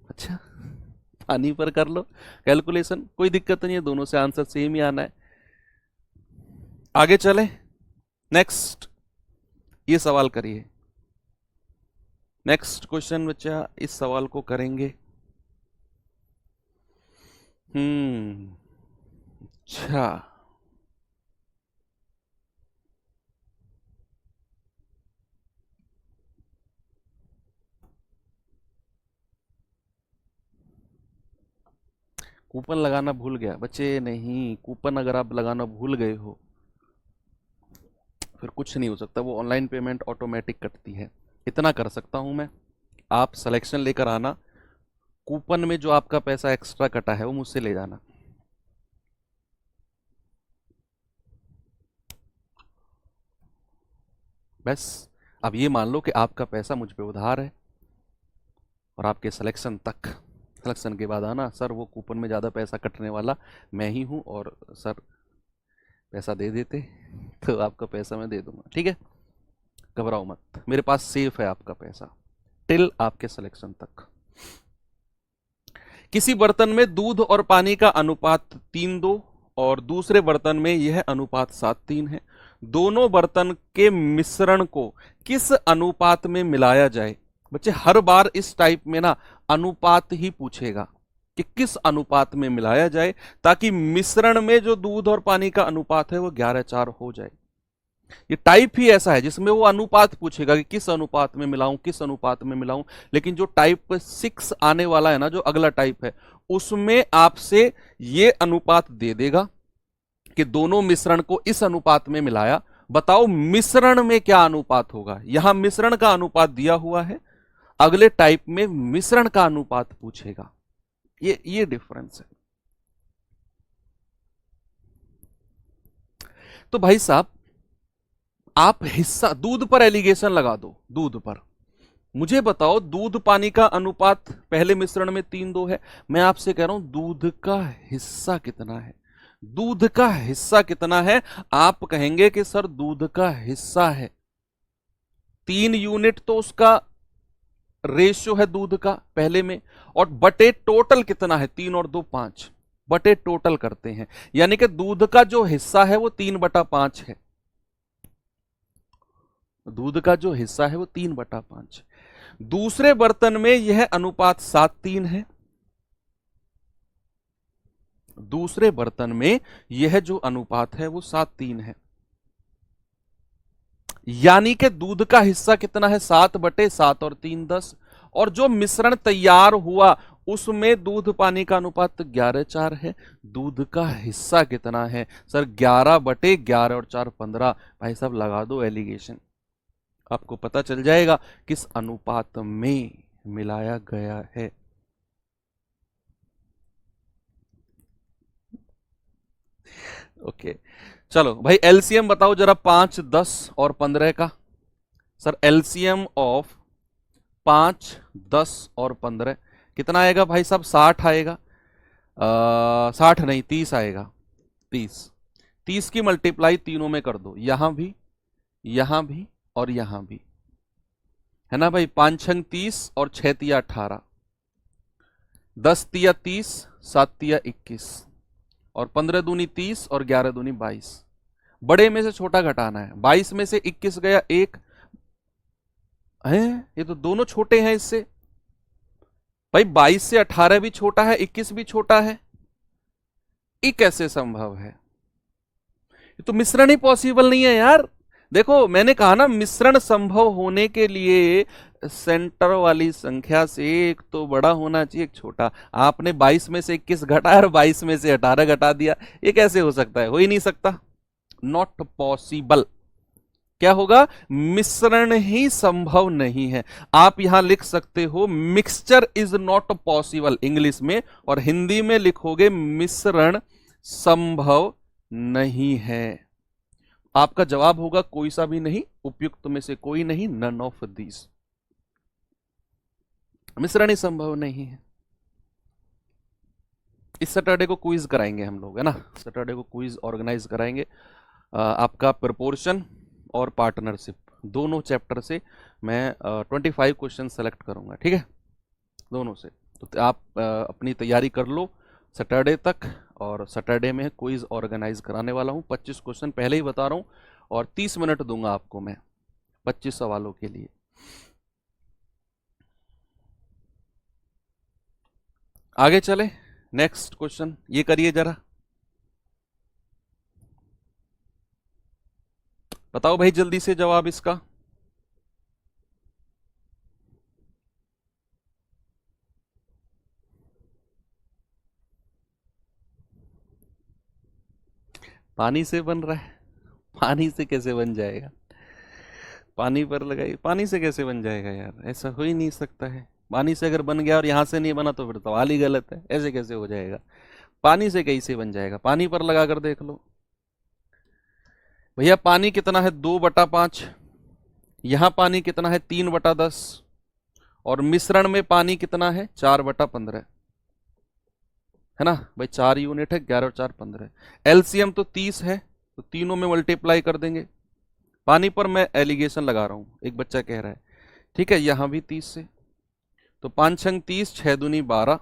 अच्छा पानी पर कर लो कैलकुलेशन, कोई दिक्कत नहीं है, दोनों से आंसर सेम ही आना है। आगे चले, नेक्स्ट ये सवाल करिए। नेक्स्ट क्वेश्चन बच्चा, इस सवाल को करेंगे। अच्छा कूपन लगाना भूल गया बच्चे, नहीं कूपन अगर आप लगाना भूल गए हो फिर कुछ नहीं हो सकता, वो ऑनलाइन पेमेंट ऑटोमेटिक कटती है। इतना कर सकता हूं मैं, आप सिलेक्शन लेकर आना, कूपन में जो आपका पैसा एक्स्ट्रा कटा है वो मुझसे ले जाना। बस अब ये मान लो कि आपका पैसा मुझ पे उधार है और आपके सिलेक्शन तक, सिलेक्शन के बाद आना, सर वो कूपन में ज़्यादा पैसा कटने वाला मैं ही हूँ और सर पैसा दे देते तो आपका पैसा मैं दे दूंगा, ठीक है, घबराओ मत, मेरे पास सेफ है आपका पैसा टिल आपके सिलेक्शन तक। किसी बर्तन में दूध और पानी का अनुपात 3:2 और दूसरे बर्तन में यह अनुपात 7:3 है। दोनों बर्तन के मिश्रण को किस अनुपात में मिलाया जाए? बच्चे हर बार इस टाइप में ना अनुपात ही पूछेगा कि किस अनुपात में मिलाया जाए, ताकि मिश्रण में जो दूध और पानी का अनुपात है वो 11:4 हो जाए। ये टाइप ही ऐसा है जिसमें वो अनुपात पूछेगा कि किस अनुपात में मिलाऊं, किस अनुपात में मिलाऊं। लेकिन जो टाइप 6 आने वाला है ना, जो अगला टाइप है, उसमें आपसे ये अनुपात दे देगा कि दोनों मिश्रण को इस अनुपात में मिलाया। बताओ मिश्रण में क्या अनुपात होगा? यहां मिश्रण का अनुपात दिया हुआ है, अगले टाइप में मिश्रण का अनुपात पूछेगा। ये डिफरेंस है। तो भाई साहब आप हिस्सा दूध पर एलिगेशन लगा दो, दूध पर मुझे बताओ दूध पानी का अनुपात पहले मिश्रण में 3:2 है। मैं आपसे कह रहा हूं दूध का हिस्सा कितना है, दूध का हिस्सा कितना है? आप कहेंगे कि सर दूध का हिस्सा है 3 यूनिट, तो उसका रेशियो है दूध का पहले में, और बटे टोटल कितना है? 3 और 2 5, बटे टोटल करते हैं, यानी कि दूध का जो हिस्सा है वो 3/5 है। दूध का जो हिस्सा है वो 3/5। दूसरे बर्तन में यह अनुपात 7:3 है। दूसरे बर्तन में यह जो अनुपात है वो 7:3 है, यानी कि दूध का हिस्सा कितना है? 7/7 और 3 10। और जो मिश्रण तैयार हुआ उसमें दूध पानी का अनुपात 11:4 है। दूध का हिस्सा कितना है सर? 11/11 और 4 15। भाई साहब लगा दो एलिगेशन, आपको पता चल जाएगा किस अनुपात में मिलाया गया है। ओके चलो भाई एलसीएम बताओ जरा 5 10 और 15 का। सर एलसीएम ऑफ 5 10 और 15 कितना आएगा भाई साहब? 60 आएगा। 60 नहीं 30 आएगा। 30 की मल्टीप्लाई तीनों में कर दो, यहां भी और यहां भी, है ना भाई। 5 छंग 30 और 6 तिया 18, 10 तिया 30, 7 तिया 21 और 15 दूनी 30 और 11 दूनी 22। बड़े में से छोटा घटाना है। 22 में से 21 गया 1 है, ये तो दोनों छोटे हैं इससे। भाई 22 से 18 भी छोटा है, 21 भी छोटा है, ये कैसे संभव है? ये तो मिश्रण ही पॉसिबल नहीं है यार। देखो मैंने कहा ना, मिश्रण संभव होने के लिए सेंटर वाली संख्या से एक तो बड़ा होना चाहिए, एक छोटा। आपने 22 में से 21 घटाया और 22 में से 18 घटा दिया, ये कैसे हो सकता है? हो ही नहीं सकता, नॉट पॉसिबल। क्या होगा? मिश्रण ही संभव नहीं है। आप यहां लिख सकते हो mixture is not possible English में, और हिंदी में लिखोगे मिश्रण संभव नहीं है। आपका जवाब होगा कोई सा भी नहीं, उपयुक्त में से कोई नहीं, नन ऑफ दीज। मिश्रण ही संभव नहीं है। इस सैटरडे को क्विज कराएंगे हम लोग, है ना, सैटरडे को क्विज ऑर्गेनाइज कराएंगे। आपका प्रपोर्शन और पार्टनरशिप दोनों चैप्टर से मैं 25 क्वेश्चन सेलेक्ट करूंगा, ठीक है, दोनों से। तो आप अपनी तैयारी कर लो सैटरडे तक, और सैटरडे में क्विज ऑर्गेनाइज कराने वाला हूं। 25 क्वेश्चन पहले ही बता रहा हूं, और 30 मिनट दूंगा आपको मैं 25 सवालों के लिए। आगे चले, नेक्स्ट क्वेश्चन ये करिए जरा, बताओ भाई जल्दी से जवाब इसका। पानी से बन रहा है? पानी से कैसे बन जाएगा? पानी पर लगाई, पानी से कैसे बन जाएगा यार? ऐसा हो ही नहीं सकता है। पानी से अगर बन गया और यहां से नहीं बना तो फिर सवाल ही गलत है। ऐसे कैसे हो जाएगा? पानी से कैसे बन जाएगा? पानी पर लगा कर देख लो भैया। पानी कितना है? 2/5। यहां पानी कितना है 3/10, और मिश्रण में पानी कितना है 4/15, है ना भाई, 4 यूनिट है, 11 और 4 15। एलसीएम तो 30 है, तो तीनों में मल्टीप्लाई कर देंगे। पानी पर मैं एलिगेशन लगा रहा हूं, एक बच्चा कह रहा है, ठीक है, यहां भी 30 से, तो 5 छंग 30, 6 दूनी 12,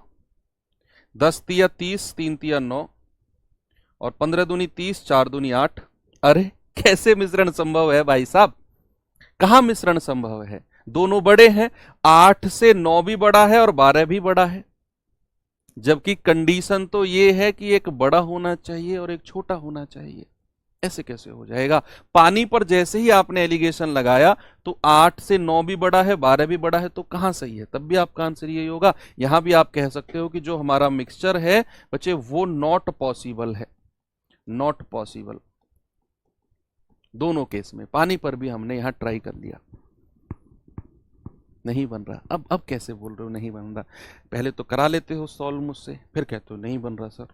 10 तिया 30, 3 तिया 9, और 15 दूनी 30, 4 दूनी 8। अरे कैसे मिश्रण संभव है भाई साहब, कहां मिश्रण संभव है, दोनों बड़े हैं, 8 से 9 भी बड़ा है और 12 भी बड़ा है, जबकि कंडीशन तो ये है कि एक बड़ा होना चाहिए और एक छोटा होना चाहिए। ऐसे कैसे हो जाएगा? पानी पर जैसे ही आपने एलिगेशन लगाया तो 8 से 9 भी बड़ा है, 12 भी बड़ा है, तो कहां सही है? तब भी आपका आंसर यही होगा। यहां भी आप कह सकते हो कि जो हमारा मिक्सचर है बच्चे वो नॉट पॉसिबल है, नॉट पॉसिबल। दोनों केस में पानी पर भी हमने यहां ट्राई कर लिया, नहीं बन रहा। अब कैसे बोल रहे हो नहीं बन रहा? पहले तो करा लेते हो सॉल्व मुझसे, फिर कहते हो नहीं बन रहा सर।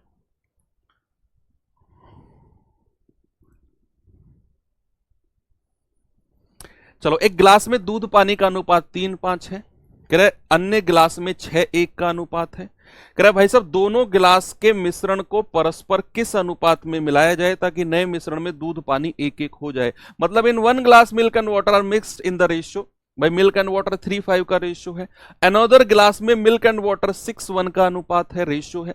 चलो, एक गिलास में दूध पानी का अनुपात 3:5 है, कह रहे अन्य गिलास में 6:1 का अनुपात है। कह रहा भाई साहब दोनों गिलास के मिश्रण को परस्पर किस अनुपात में मिलाया जाए ताकि नए मिश्रण में दूध पानी 1:1 हो जाए। मतलब in 1 glass milk and water are mixed in the ratio, भाई मिल्क एंड वाटर 3:5 का रेशियो है। अनदर गिलास में मिल्क एंड वाटर 6:1 का अनुपात है, रेशियो है।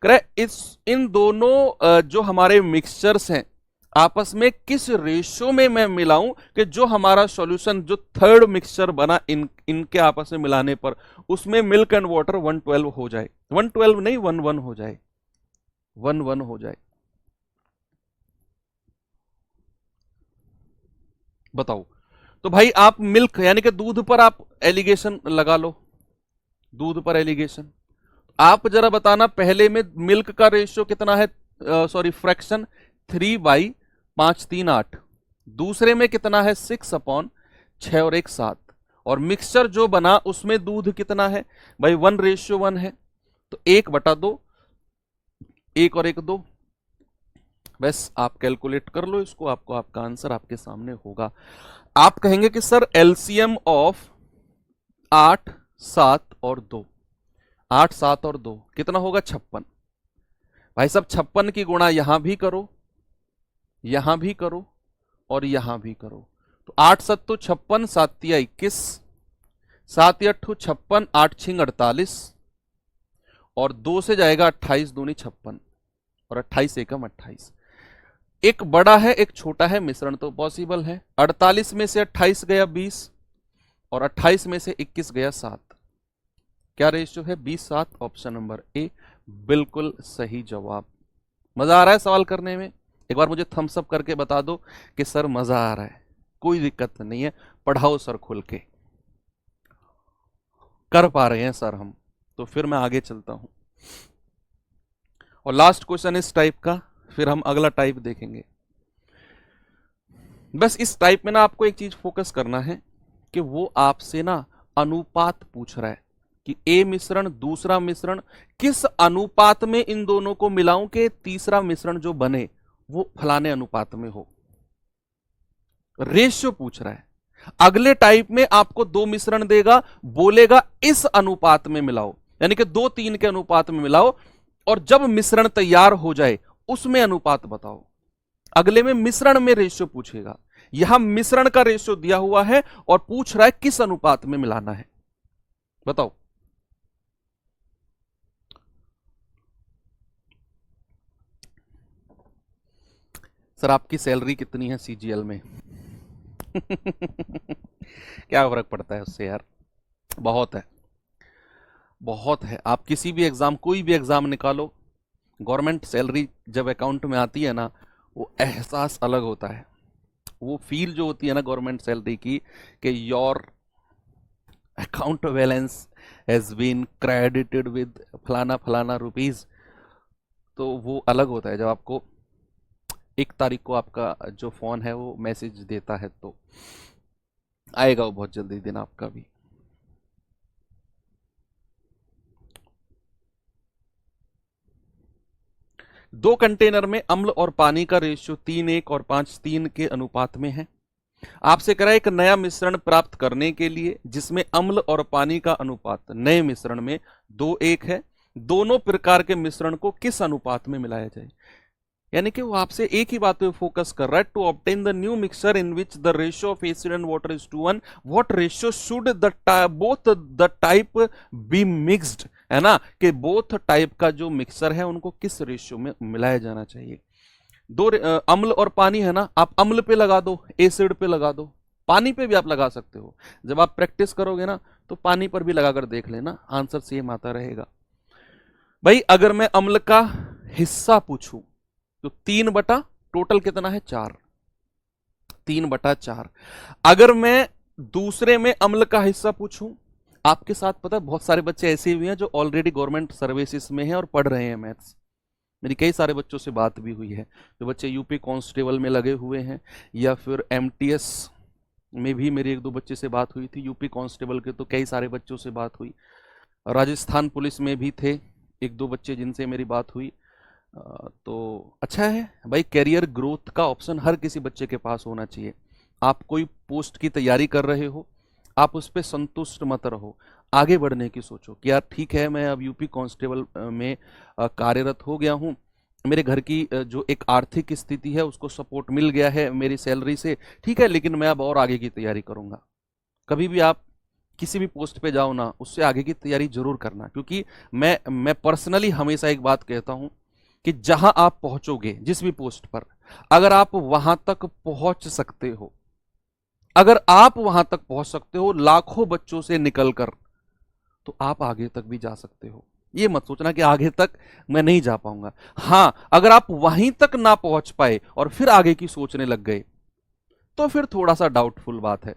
कह रहे इन दोनों जो हमारे मिक्सचर्स हैं आपस में किस रेशियो में मैं मिलाऊं कि जो हमारा सॉल्यूशन जो थर्ड मिक्सचर बना इनके आपस में मिलाने पर उसमें मिल्क एंड वाटर 1:12 हो जाए। 1:12 नहीं, 1:1 हो जाए, 1:1 हो जाए। बताओ। तो भाई आप मिल्क यानी कि दूध पर आप एलिगेशन लगा लो, दूध पर एलिगेशन। आप जरा बताना पहले में मिल्क का रेशियो कितना है, सॉरी फ्रैक्शन 3/538, दूसरे में कितना है 6/6 और 1 7, और मिक्सचर जो बना उसमें दूध कितना है भाई 1:1 है, तो 1/2, 1 और 1 2। बस आप कैलकुलेट कर लो इसको, आपको आपका आंसर आपके सामने होगा। आप कहेंगे कि सर एलसीएम ऑफ 8 7 और 2, 8 7 और 2 कितना होगा 56। भाई साहब 56 की गुणा यहां भी करो, यहां भी करो और यहां भी करो, तो 8 7 56, 7 21, 7 8 56, 8 6 48, और 2 से जाएगा 28 दूनी 56 और 28 एकम 28। एक बड़ा है एक छोटा है, मिश्रण तो पॉसिबल है। 48 में से 28 गया 20 और 28 में से 21 गया 7, क्या रेशियो है 20:7। ऑप्शन नंबर ए बिल्कुल सही जवाब। मजा आ रहा है सवाल करने में? एक बार मुझे थम्स अप करके बता दो कि सर मजा आ रहा है, कोई दिक्कत नहीं है, पढ़ाओ सर खुल के, कर पा रहे हैं सर हम। तो फिर मैं आगे चलता हूं और लास्ट क्वेश्चन इस टाइप का, फिर हम अगला टाइप देखेंगे। बस इस टाइप में ना आपको एक चीज फोकस करना है कि वो आपसे ना अनुपात पूछ रहा है कि ए मिश्रण दूसरा मिश्रण किस अनुपात में इन दोनों को मिलाऊं कि तीसरा मिश्रण जो बने वो फलाने अनुपात में हो। रेशियो पूछ रहा है। अगले टाइप में आपको 2 मिश्रण देगा, बोलेगा इस अनुपात में मिलाओ, यानी कि 2:3 के अनुपात में मिलाओ, और जब मिश्रण तैयार हो जाए उसमें अनुपात बताओ। अगले में मिश्रण में रेशियो पूछेगा, यहां मिश्रण का रेशियो दिया हुआ है और पूछ रहा है किस अनुपात में मिलाना है, बताओ। सर आपकी सैलरी कितनी है सीजीएल में? क्या फर्क पड़ता है उससे यार, बहुत है, बहुत है। आप किसी भी एग्जाम, कोई भी एग्जाम निकालो, गवर्नमेंट सैलरी जब अकाउंट में आती है ना वो एहसास अलग होता है। वो फील जो होती है ना गवर्नमेंट सैलरी की कि your account balance has been credited with फलाना फलाना रुपीज, तो वो अलग होता है जब आपको 1 तारीख को आपका जो फोन है वो मैसेज देता है, तो आएगा वो बहुत जल्दी दिन आपका भी। दो कंटेनर में अम्ल और पानी का रेशियो 3:1 और 5:3 के अनुपात में है। आपसे करा एक नया मिश्रण प्राप्त करने के लिए जिसमें अम्ल और पानी का अनुपात नए मिश्रण में 2:1 है, दोनों प्रकार के मिश्रण को किस अनुपात में मिलाया जाए। यानी कि वो आपसे एक ही बात पे फोकस कर रहा है, to obtain the new mixture in which the ratio of acid and water is two 1, what ratio should the both the type be mixed, है ना, कि बोथ टाइप का जो मिक्सर है उनको किस रेशियो में मिलाया जाना चाहिए। अम्ल और पानी है ना, आप अम्ल पे लगा दो, एसिड पे लगा दो, पानी पे भी आप लगा सकते हो। जब आप प्रैक्टिस करोगे ना तो पानी पर भी लगाकर देख लेना, आंसर सेम आता रहेगा। भाई अगर मैं अम्ल का हिस्सा पूछूं तो 3 बटा टोटल कितना है 4, 3/4। अगर मैं दूसरे में अम्ल का हिस्सा पूछूं, आपके साथ पता है बहुत सारे बच्चे ऐसे भी हैं जो ऑलरेडी गवर्नमेंट सर्विसेज में हैं और पढ़ रहे हैं मैथ्स। मेरी कई सारे बच्चों से बात भी हुई है, जो बच्चे यूपी कांस्टेबल में लगे हुए हैं या फिर एमटीएस में भी मेरी 1-2 बच्चे से बात हुई थी। यूपी कांस्टेबल के तो कई सारे बच्चों से बात हुई, राजस्थान पुलिस में भी थे 1-2 बच्चे जिनसे मेरी बात हुई। तो अच्छा है भाई, कैरियर ग्रोथ का ऑप्शन हर किसी बच्चे के पास होना चाहिए। आप कोई पोस्ट की तैयारी कर रहे हो, आप उस पर संतुष्ट मत रहो, आगे बढ़ने की सोचो कि यार ठीक है मैं अब यूपी कांस्टेबल में कार्यरत हो गया हूँ, मेरे घर की जो एक आर्थिक स्थिति है उसको सपोर्ट मिल गया है मेरी सैलरी से, ठीक है, लेकिन मैं अब और आगे की तैयारी करूंगा। कभी भी आप किसी भी पोस्ट पे जाओ ना, उससे आगे की तैयारी जरूर करना, क्योंकि मैं पर्सनली हमेशा एक बात कहता हूं कि जहां आप पहुंचोगे जिस भी पोस्ट पर, अगर आप वहां तक पहुंच सकते हो, अगर आप वहां तक पहुंच सकते हो लाखों बच्चों से निकलकर, तो आप आगे तक भी जा सकते हो। ये मत सोचना कि आगे तक मैं नहीं जा पाऊंगा। हां, अगर आप वहीं तक ना पहुंच पाए और फिर आगे की सोचने लग गए, तो फिर थोड़ा सा डाउटफुल बात है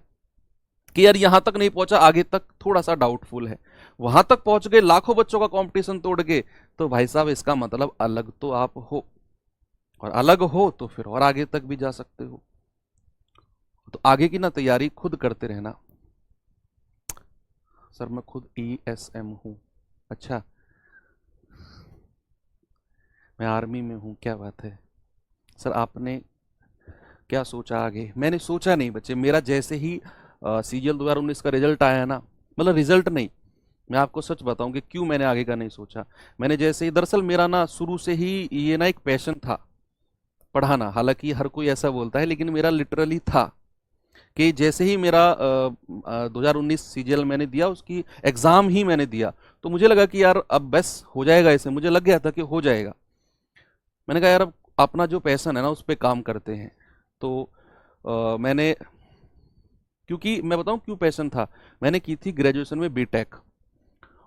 कि यार यहां तक नहीं पहुंचा, आगे तक थोड़ा सा डाउटफुल है। वहां तक पहुंच गए लाखों बच्चों का कंपटीशन तोड़ के, तो भाई साहब इसका मतलब अलग तो आप हो, और अलग हो तो फिर और आगे तक भी जा सकते हो। तो आगे की ना तैयारी खुद करते रहना। सर मैं खुद ESM हूं। अच्छा, मैं आर्मी में हूं, क्या बात है। सर आपने क्या सोचा आगे? मैंने सोचा नहीं बच्चे, मेरा जैसे ही CGL 2019 का रिजल्ट आया ना, मतलब रिजल्ट नहीं, मैं आपको सच बताऊं कि क्यों मैंने आगे का नहीं सोचा। मैंने जैसे ही, दरअसल मेरा ना शुरू से ही ये ना एक पैशन था पढ़ाना, हालांकि हर कोई ऐसा बोलता है लेकिन मेरा लिटरली था कि जैसे ही मेरा 2019 CGL मैंने दिया, उसकी एग्जाम ही मैंने दिया, तो मुझे लगा कि यार अब बस हो जाएगा, ऐसे मुझे लग गया था कि हो जाएगा। मैंने कहा यार अब अपना जो पैशन है ना उस पर काम करते हैं। तो मैंने, क्योंकि मैं बताऊं क्यों पैशन था, मैंने की थी ग्रेजुएशन में बीटेक,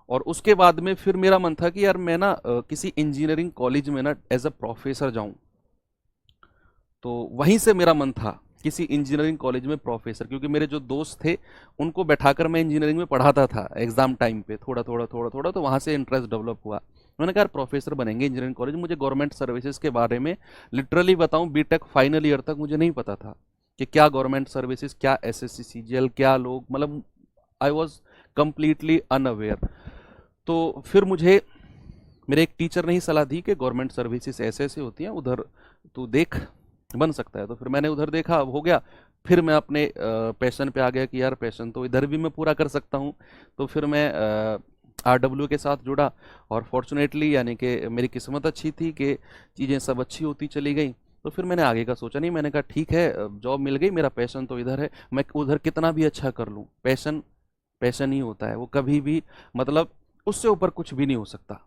और उसके बाद में फिर मेरा मन था कि यार मैं ना किसी इंजीनियरिंग कॉलेज में ना एज अ प्रोफेसर जाऊं। तो वहीं से मेरा मन था किसी इंजीनियरिंग कॉलेज में प्रोफेसर, क्योंकि मेरे जो दोस्त थे उनको बैठाकर मैं इंजीनियरिंग में पढ़ाता था एग्जाम टाइम पे, थोड़ा थोड़ा थोड़ा थोड़ा, तो वहां से इंटरेस्ट डेवलप हुआ। मैंने कहा यार प्रोफेसर बनेंगे इंजीनियरिंग कॉलेज। मुझे गवर्नमेंट सर्विसेज के बारे में लिटरली बताऊं, बीटेक फाइनल ईयर तक मुझे नहीं पता था कि क्या गवर्नमेंट सर्विसेज, क्या SSC CGL, क्या लोग, मतलब आई वॉज कंप्लीटली अनअवेयर। तो फिर मुझे मेरे एक टीचर ने ही सलाह दी कि गवर्नमेंट सर्विसेज ऐसे ऐसे होती हैं, उधर तू देख, बन सकता है। तो फिर मैंने उधर देखा, अब हो गया। फिर मैं अपने पैशन पे आ गया कि यार पैशन तो इधर भी मैं पूरा कर सकता हूँ। तो फिर मैं RW के साथ जुड़ा, और फॉर्चुनेटली यानी कि मेरी किस्मत अच्छी थी कि चीज़ें सब अच्छी होती चली गई। तो फिर मैंने आगे का सोचा नहीं, मैंने कहा ठीक है जॉब मिल गई, मेरा पैशन तो इधर है, मैं उधर कितना भी अच्छा कर लूँ, पैशन पैशन ही होता है, वो कभी भी, मतलब उससे ऊपर कुछ भी नहीं हो सकता।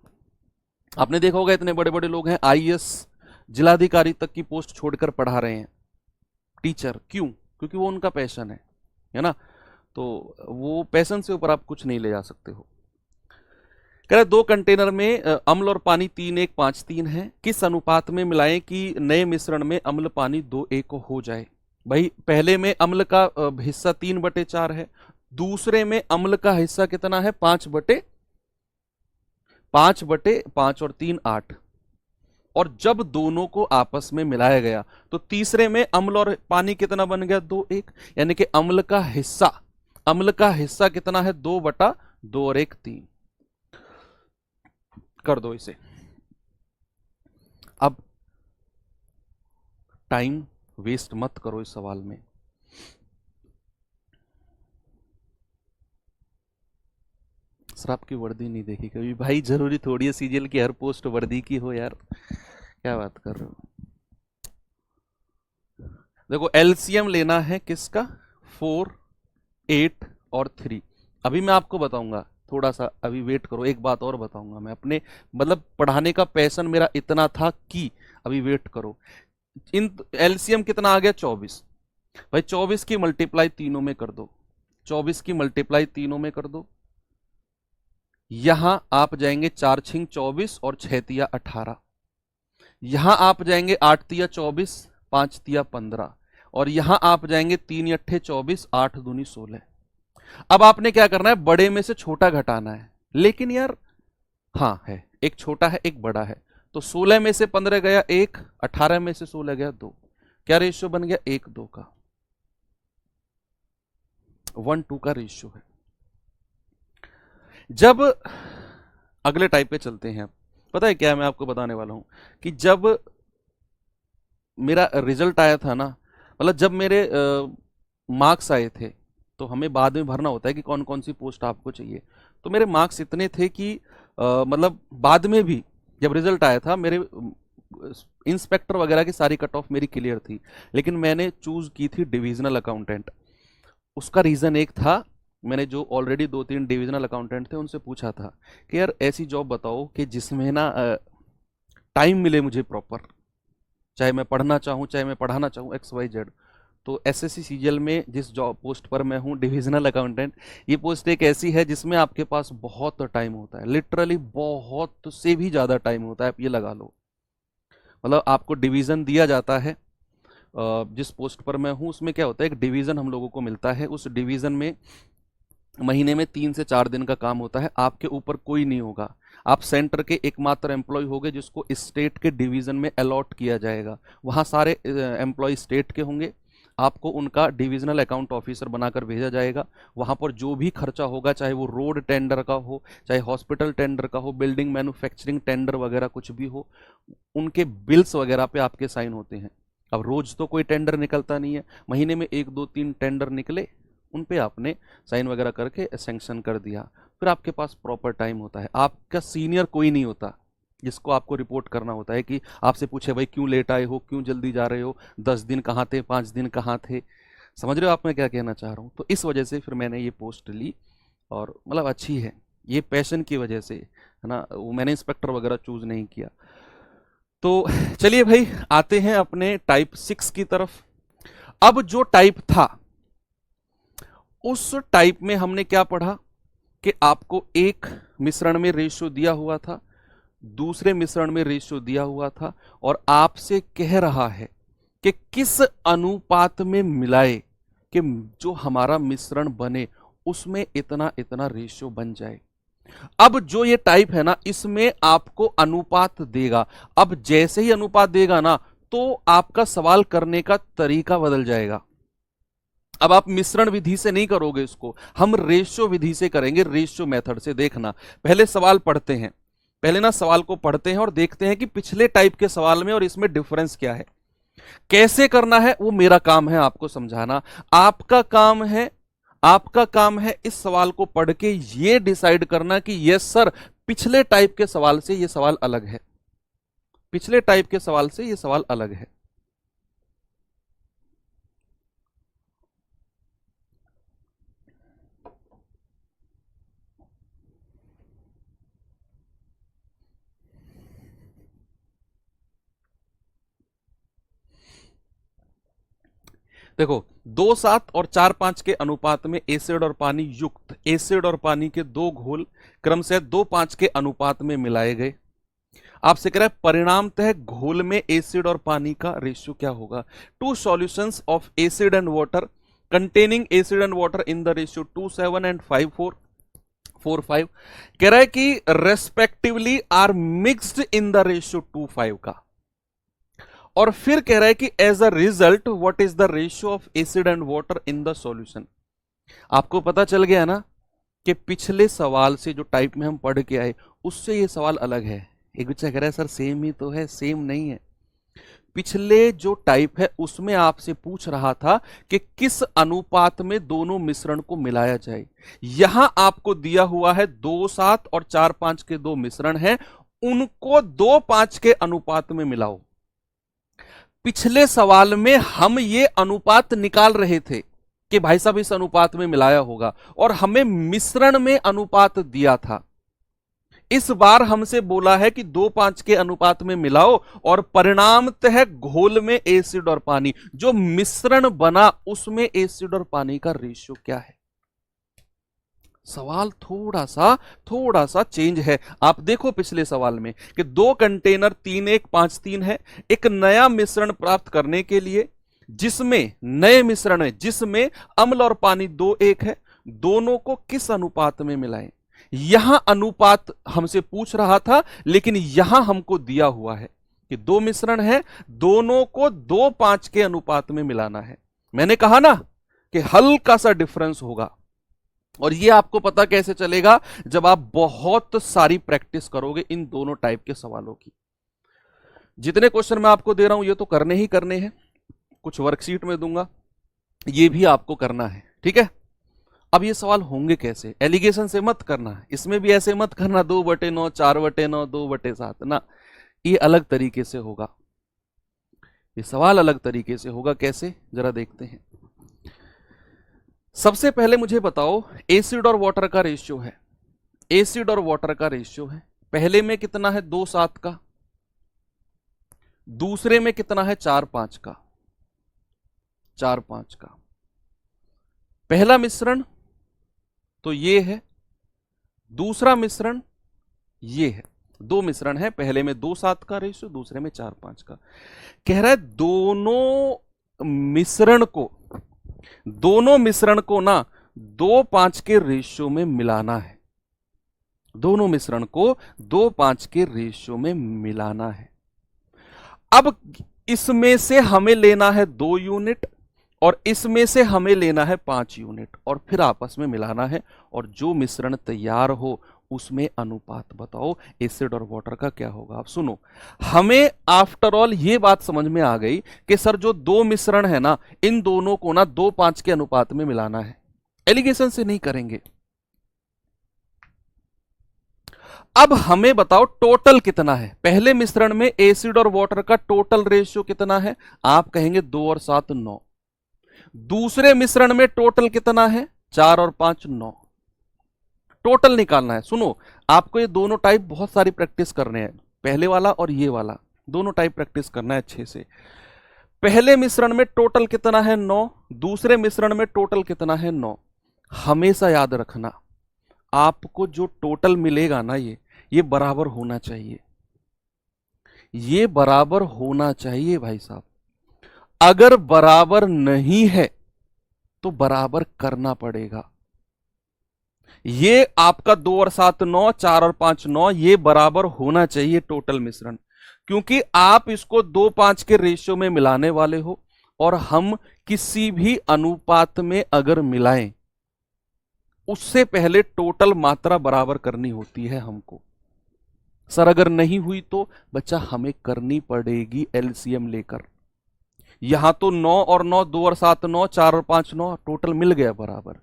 आपने देखा होगा इतने बड़े बड़े लोग हैं, IAS जिलाधिकारी तक की पोस्ट छोड़कर पढ़ा रहे हैं, टीचर, क्यों? क्योंकि वो उनका पैशन है ना। तो वो पैशन से ऊपर आप कुछ नहीं ले जा सकते हो। कह रहे 2 कंटेनर में अम्ल और पानी 3:1:5:3 है, किस अनुपात में मिलाएं कि नए मिश्रण में अम्ल पानी 2:1 हो जाए। भाई पहले में अम्ल का हिस्सा 3/4 है, दूसरे में अम्ल का हिस्सा कितना है 5/5 और 3 8, और जब दोनों को आपस में मिलाया गया तो तीसरे में अम्ल और पानी कितना बन गया 2:1, यानी कि अम्ल का हिस्सा कितना है 2/2 और 1 3। कर दो इसे। अब टाइम वेस्ट मत करो इस सवाल में, सर आपकी वर्दी नहीं देखी कभी भाई, जरूरी थोड़ी है सीजीएल की हर पोस्ट वर्दी की हो यार, क्या बात कर रहे हो। देखो एलसीएम लेना है किसका, 4, 8 और 3। अभी मैं आपको बताऊंगा, थोड़ा सा अभी वेट करो, एक बात और बताऊंगा मैं अपने, मतलब पढ़ाने का पैशन मेरा इतना था कि अभी वेट करो। इन एलसीएम कितना आ गया, 24। भाई 24 की मल्टीप्लाई तीनों में कर दो, 24 की मल्टीप्लाई तीनों में कर दो। यहां आप जाएंगे 4 छिंग 24 और 6 तिया 18। यहां आप जाएंगे 8 तिया 24, 5 तिया 15 और यहां आप जाएंगे 3 अट्ठे 24, 8 दूनी 16। अब आपने क्या करना है, बड़े में से छोटा घटाना है, लेकिन यार हाँ है, एक छोटा है एक बड़ा है। तो 16 में से 15 गया 1, 18 में से 16 गया 2। क्या रेशियो बन गया, 1:2 का, 1:2 का रेशियो है। जब अगले टाइप पे चलते हैं, पता है क्या मैं आपको बताने वाला हूं कि जब मेरा रिजल्ट आया था ना, मतलब जब मेरे मार्क्स आए थे, तो हमें बाद में भरना होता है कि कौन कौन सी पोस्ट आपको चाहिए। तो मेरे मार्क्स इतने थे कि मतलब बाद में भी जब रिजल्ट आया था, मेरे इंस्पेक्टर वगैरह की सारी कट ऑफ मेरी क्लियर थी, लेकिन मैंने चूज की थी डिविजनल अकाउंटेंट। उसका रीजन एक था, मैंने जो ऑलरेडी 2-3 डिविजनल अकाउंटेंट थे उनसे पूछा था कि यार ऐसी जॉब बताओ कि जिसमें ना टाइम मिले मुझे प्रॉपर, चाहे मैं पढ़ना चाहूँ चाहे मैं पढ़ाना चाहूँ, XYZ। तो एसएससी सीजीएल में जिस जॉब पोस्ट पर मैं हूँ, डिविजनल अकाउंटेंट, ये पोस्ट एक ऐसी है जिसमें आपके पास बहुत टाइम होता है, लिटरली बहुत से भी ज़्यादा टाइम होता है, आप ये लगा लो। मतलब आपको डिवीज़न दिया जाता है, जिस पोस्ट पर मैं हूँ उसमें क्या होता है, एक डिवीज़न हम लोगों को मिलता है, उस डिवीज़न में महीने में 3 से 4 दिन का काम होता है, आपके ऊपर कोई नहीं होगा, आप सेंटर के एकमात्र एम्प्लॉय होंगे जिसको स्टेट के डिवीजन में अलॉट किया जाएगा। वहाँ सारे एम्प्लॉय स्टेट के होंगे, आपको उनका डिविजनल अकाउंट ऑफिसर बनाकर भेजा जाएगा। वहाँ पर जो भी खर्चा होगा, चाहे वो रोड टेंडर का हो, चाहे हॉस्पिटल टेंडर का हो, बिल्डिंग मैन्युफैक्चरिंग टेंडर वगैरह कुछ भी हो, उनके बिल्स वगैरह पे आपके साइन होते हैं। अब रोज तो कोई टेंडर निकलता नहीं है, महीने में 1, 2, 3 टेंडर निकले, उन पे आपने साइन वगैरह करके सैंक्शन कर दिया, फिर आपके पास प्रॉपर टाइम होता है। आपका सीनियर कोई नहीं होता जिसको आपको रिपोर्ट करना होता है कि आपसे पूछे भाई क्यों लेट आए हो, क्यों जल्दी जा रहे हो, 10 दिन कहाँ थे, 5 दिन कहाँ थे। समझ रहे हो आप मैं क्या कहना चाह रहा हूँ। तो इस वजह से फिर मैंने ये पोस्ट ली, और मतलब अच्छी है, ये पैशन की वजह से है ना, वो मैंने इंस्पेक्टर वगैरह चूज नहीं किया। तो चलिए भाई आते हैं अपने टाइप 6 की तरफ। अब जो टाइप था, उस टाइप में हमने क्या पढ़ा कि आपको एक मिश्रण में रेशियो दिया हुआ था, दूसरे मिश्रण में रेशियो दिया हुआ था, और आपसे कह रहा है कि किस अनुपात में मिलाए कि जो हमारा मिश्रण बने उसमें इतना इतना रेशियो बन जाए। अब जो ये टाइप है ना, इसमें आपको अनुपात देगा। अब जैसे ही अनुपात देगा ना, तो आपका सवाल करने का तरीका बदल जाएगा। अब आप मिश्रण विधि से नहीं करोगे इसको, हम रेशियो विधि से करेंगे, रेशियो मेथड से। देखना, पहले सवाल पढ़ते हैं, पहले ना सवाल को पढ़ते हैं और देखते हैं कि पिछले टाइप के सवाल में और इसमें डिफरेंस क्या है। कैसे करना है वो मेरा काम है आपको समझाना। आपका काम है, आपका काम है इस सवाल को पढ़ के ये डिसाइड करना कि यस सर, पिछले टाइप के सवाल से ये सवाल अलग है, पिछले टाइप के सवाल से ये सवाल अलग है। देखो 2:7 और 4:5 के अनुपात में एसिड और पानी युक्त एसिड और पानी के दो घोल क्रमशः 2:5 के अनुपात में मिलाए गए। आपसे कह रहा है परिणामतः घोल में एसिड और पानी का रेशियो क्या होगा। Two solutions of acid and water containing acid and water in the ratio 2:7 and 5:4:5 कह रहा है कि respectively are mixed in the ratio 2:5 का। और फिर कह रहा है कि as a result what is the ratio of acid and water in the solution. आपको पता चल गया ना कि पिछले सवाल से जो टाइप में हम पढ़ के आए उससे ये सवाल अलग है। एक बच्चा कह रहा है सर सेम ही तो है, सेम नहीं है, पिछले जो टाइप है उसमें आपसे पूछ रहा था कि किस अनुपात में दोनों मिश्रण को मिलाया जाए। यहां आपको दिया हुआ है 2:7 और 4:5 के दो मिश्रण हैं, उनको 2:5 के अनुपात में मिलाओ। पिछले सवाल में हम ये अनुपात निकाल रहे थे कि भाई साहब इस अनुपात में मिलाया होगा, और हमें मिश्रण में अनुपात दिया था। इस बार हमसे बोला है कि 2:5 के अनुपात में मिलाओ, और परिणामतः घोल में एसिड और पानी, जो मिश्रण बना उसमें एसिड और पानी का रेशियो क्या है। सवाल थोड़ा सा चेंज है। आप देखो पिछले सवाल में कि 2 कंटेनर 3:1:5:3 है। एक नया मिश्रण प्राप्त करने के लिए जिसमें नए मिश्रण है जिसमें अम्ल और पानी 2:1 है, दोनों को किस अनुपात में मिलाएं। यहां अनुपात हमसे पूछ रहा था, लेकिन यहां हमको दिया हुआ है कि दो मिश्रण है, दोनों को 2:5 के अनुपात में मिलाना है। मैंने कहा ना कि हल्का सा डिफरेंस होगा, और ये आपको पता कैसे चलेगा, जब आप बहुत सारी प्रैक्टिस करोगे इन दोनों टाइप के सवालों की। जितने क्वेश्चन मैं आपको दे रहा हूं ये तो करने ही करने हैं, कुछ वर्कशीट में दूंगा, ये भी आपको करना है, ठीक है। अब ये सवाल होंगे कैसे, एलिगेशन से मत करना, इसमें भी ऐसे मत करना 2/9, 4/9, 2/7 ना, ये अलग तरीके से होगा। ये सवाल अलग तरीके से होगा, कैसे जरा देखते हैं। सबसे पहले मुझे बताओ, एसिड और वाटर का रेशियो है, एसिड और वाटर का रेशियो है। पहले में कितना है 2:7 का, दूसरे में कितना है 4:5 का, 4:5 का। पहला मिश्रण तो ये है, दूसरा मिश्रण ये है। दो मिश्रण है, पहले में 2:7 का रेशियो, दूसरे में 4:5 का। कह रहा है दोनों मिश्रण को ना 2:5 के रेशियो में मिलाना है। दोनों मिश्रण को 2:5 के रेशियो में मिलाना है। अब इसमें से हमें लेना है 2 यूनिट, और इसमें से हमें लेना है 5 यूनिट, और फिर आपस में मिलाना है, और जो मिश्रण तैयार हो उसमें अनुपात बताओ एसिड और वाटर का क्या होगा। आप सुनो, हमें आफ्टर ऑल ये बात समझ में आ गई कि सर जो दो मिश्रण है ना, इन दोनों को ना 2:5 के अनुपात में मिलाना है, एलिगेशन से नहीं करेंगे। अब हमें बताओ टोटल कितना है। पहले मिश्रण में एसिड और वाटर का टोटल रेशियो कितना है, आप कहेंगे 2 और 7 9। दूसरे मिश्रण में टोटल कितना है, 4 और 5 9। टोटल निकालना है। सुनो, आपको ये दोनों टाइप बहुत सारी प्रैक्टिस करने हैं, पहले वाला और ये वाला, दोनों टाइप प्रैक्टिस करना है अच्छे से। पहले मिश्रण में टोटल कितना है 9, दूसरे मिश्रण में टोटल कितना है 9। हमेशा याद रखना, आपको जो टोटल मिलेगा ना, ये बराबर होना चाहिए, ये बराबर होना चाहिए भाई साहब। अगर बराबर नहीं है तो बराबर करना पड़ेगा। ये आपका 2 और 7 9, 4 और 5 9, ये बराबर होना चाहिए टोटल मिश्रण, क्योंकि आप इसको 2:5 के रेशियो में मिलाने वाले हो, और हम किसी भी अनुपात में अगर मिलाएं उससे पहले टोटल मात्रा बराबर करनी होती है हमको। सर अगर नहीं हुई तो बच्चा हमें करनी पड़ेगी एलसीएम लेकर। यहां तो 9 और 9, 2 और 7 9, 4 और 5 9, टोटल मिल गया बराबर।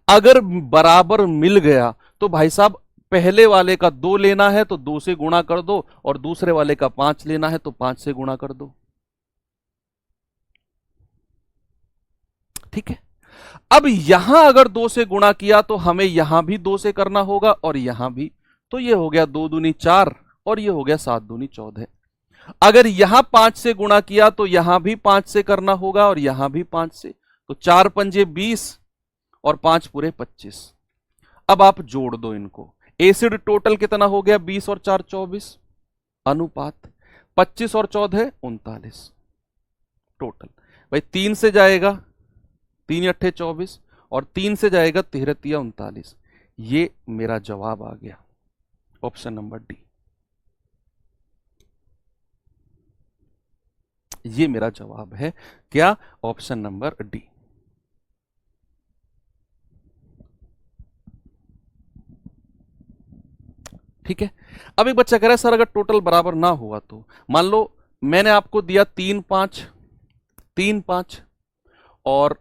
अगर बराबर मिल गया तो भाई साहब पहले वाले का 2 लेना है तो 2 से गुणा कर दो, और दूसरे वाले का 5 लेना है तो 5 से गुणा कर दो, ठीक है। अब यहां अगर 2 से गुणा किया तो हमें यहां भी 2 से करना होगा, और यहां भी, तो ये हो गया 2 दूनी 4, और ये हो गया 7 दूनी 14। अगर यहां 5 से गुणा किया तो यहां भी 5 से करना होगा, और यहां भी 5 से, तो 4 पंजे 20 और 5 पूरे 25। अब आप जोड़ दो इनको, एसिड टोटल कितना हो गया 20 और 4 24, अनुपात 25 और 14 39 टोटल। भाई 3 से जाएगा 3 अट्ठे 24, और 3 से जाएगा 13 तिया 39। ये मेरा जवाब आ गया, ऑप्शन नंबर डी। ये मेरा जवाब है, क्या, ऑप्शन नंबर डी। ठीक है। अब एक बच्चा कह रहा है सर अगर टोटल बराबर ना हुआ तो, मान लो मैंने आपको दिया 3 5, 3 5 और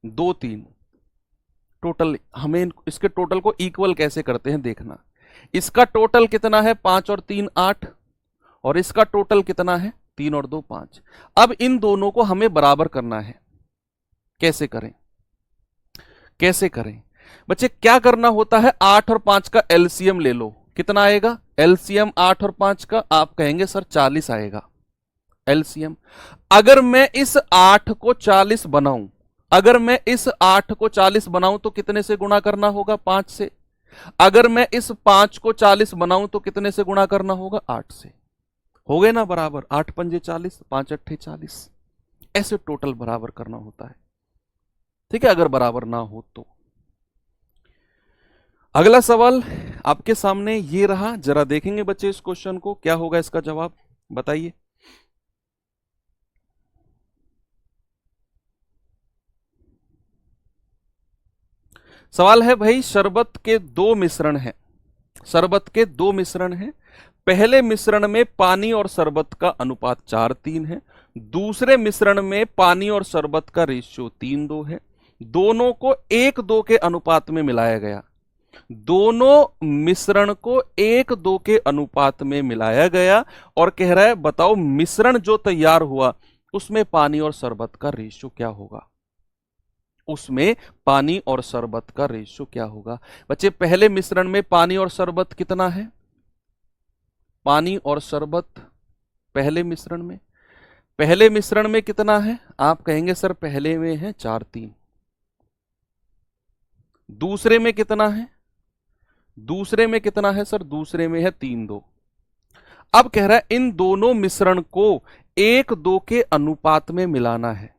2 3। टोटल हमें इसके टोटल को इक्वल कैसे करते हैं देखना। इसका टोटल कितना है 5 और 3 8, और इसका टोटल कितना है 3 और 2 5। अब इन दोनों को हमें बराबर करना है। कैसे करें, कैसे करें बच्चे? क्या करना होता है, 8 और 5 का एलसीएम ले लो। कितना आएगा एलसीएम 8 और 5 का? आप कहेंगे सर 40 आएगा एलसीएम। अगर मैं इस 8 को 40 बनाऊं, अगर मैं इस 8 को 40 बनाऊं तो कितने से गुणा करना होगा 5 से। अगर मैं इस 5 को 40 बनाऊं तो कितने से गुणा करना होगा 8 से। हो गए ना बराबर, 8 पंजे 40, 5 अट्ठे 40। ऐसे टोटल बराबर करना होता है, ठीक है, अगर बराबर ना हो तो। अगला सवाल आपके सामने ये रहा, जरा देखेंगे बच्चे इस क्वेश्चन को, क्या होगा इसका जवाब बताइए। सवाल है भाई, शरबत के 2 मिश्रण हैं, शरबत के 2 मिश्रण हैं। पहले मिश्रण में पानी और शरबत का अनुपात 4:3 है, दूसरे मिश्रण में पानी और शरबत का रेशियो 3:2 है। दोनों को 1:2 के अनुपात में मिलाया गया, दोनों मिश्रण को 1:2 के अनुपात में मिलाया गया, और कह रहा है बताओ मिश्रण जो तैयार हुआ उसमें पानी और शरबत का रेशियो क्या होगा, उसमें पानी और शरबत का रेशियो क्या होगा। बच्चे पहले मिश्रण में पानी और शरबत कितना है, पानी और शरबत पहले मिश्रण में, पहले मिश्रण में कितना है? आप कहेंगे सर पहले में है 4:3। दूसरे में कितना है, दूसरे में कितना है सर? दूसरे में है 3:2। अब कह रहा है इन दोनों मिश्रण को 1:2 के अनुपात में मिलाना है,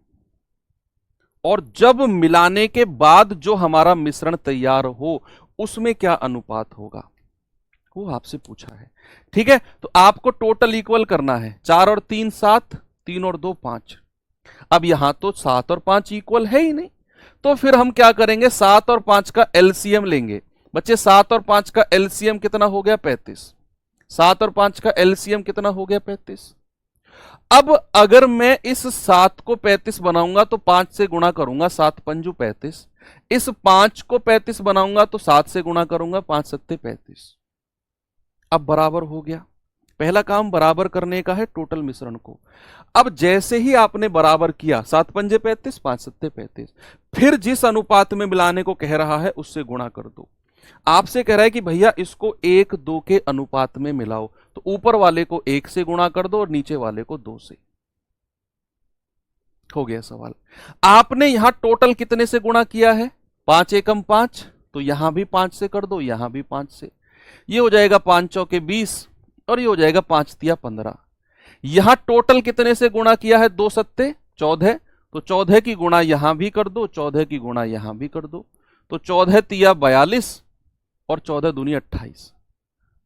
और जब मिलाने के बाद जो हमारा मिश्रण तैयार हो उसमें क्या अनुपात होगा, वो आपसे पूछा है। ठीक है, तो आपको टोटल इक्वल करना है। 4 और 3 7, 3 और 2 5। अब यहां तो 7 और 5 इक्वल है ही नहीं, तो फिर हम क्या करेंगे, 7 और 5 का एलसीएम लेंगे। बच्चे 7 और 5 का एलसीएम कितना हो गया 35। 7 और 5 का एलसीएम कितना हो गया 35। अब अगर मैं इस 7 को 35 बनाऊंगा तो 5 से गुणा करूंगा, 7 पंजू 35। इस 5 को 35 बनाऊंगा तो 7 से गुणा करूंगा, 5 सत्ते 35। अब बराबर हो गया। पहला काम बराबर करने का है टोटल मिश्रण को। अब जैसे ही आपने बराबर किया, 7 पंजे 35, 5 सत्ते 35, फिर जिस अनुपात में मिलाने को कह रहा है उससे गुणा कर दो। आपसे कह रहा है कि भैया इसको 1:2 के अनुपात में मिलाओ, तो ऊपर वाले को 1 से गुणा कर दो और नीचे वाले को 2 से। हो गया सवाल। आपने यहां टोटल कितने से गुणा किया है, 5 एकम 5, तो यहां भी 5 से कर दो, यहां भी 5 से। ये हो जाएगा 5 चौके 20, और ये हो जाएगा 5 तिया 15। यहां टोटल कितने से गुणा किया है, 2 सत्ते 14, तो 14 की गुणा यहां भी कर दो, 14 की गुणा यहां भी कर दो, तो 14 तिया 42 और 14 दूनी 28,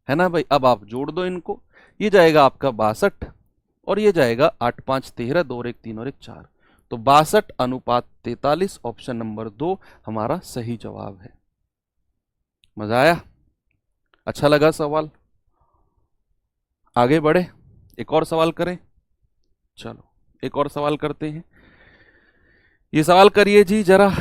है ना भाई। अब आप जोड़ दो इनको, ये जाएगा आपका 62, और ये जाएगा 8 5 13, 2 और 1 3 और 1 4, तो 62:43। ऑप्शन नंबर 2 हमारा सही जवाब है। मजा आया, अच्छा लगा सवाल, आगे बढ़े, एक और सवाल करें। चलो एक और सवाल करते हैं। ये सवाल करिए जी जरा।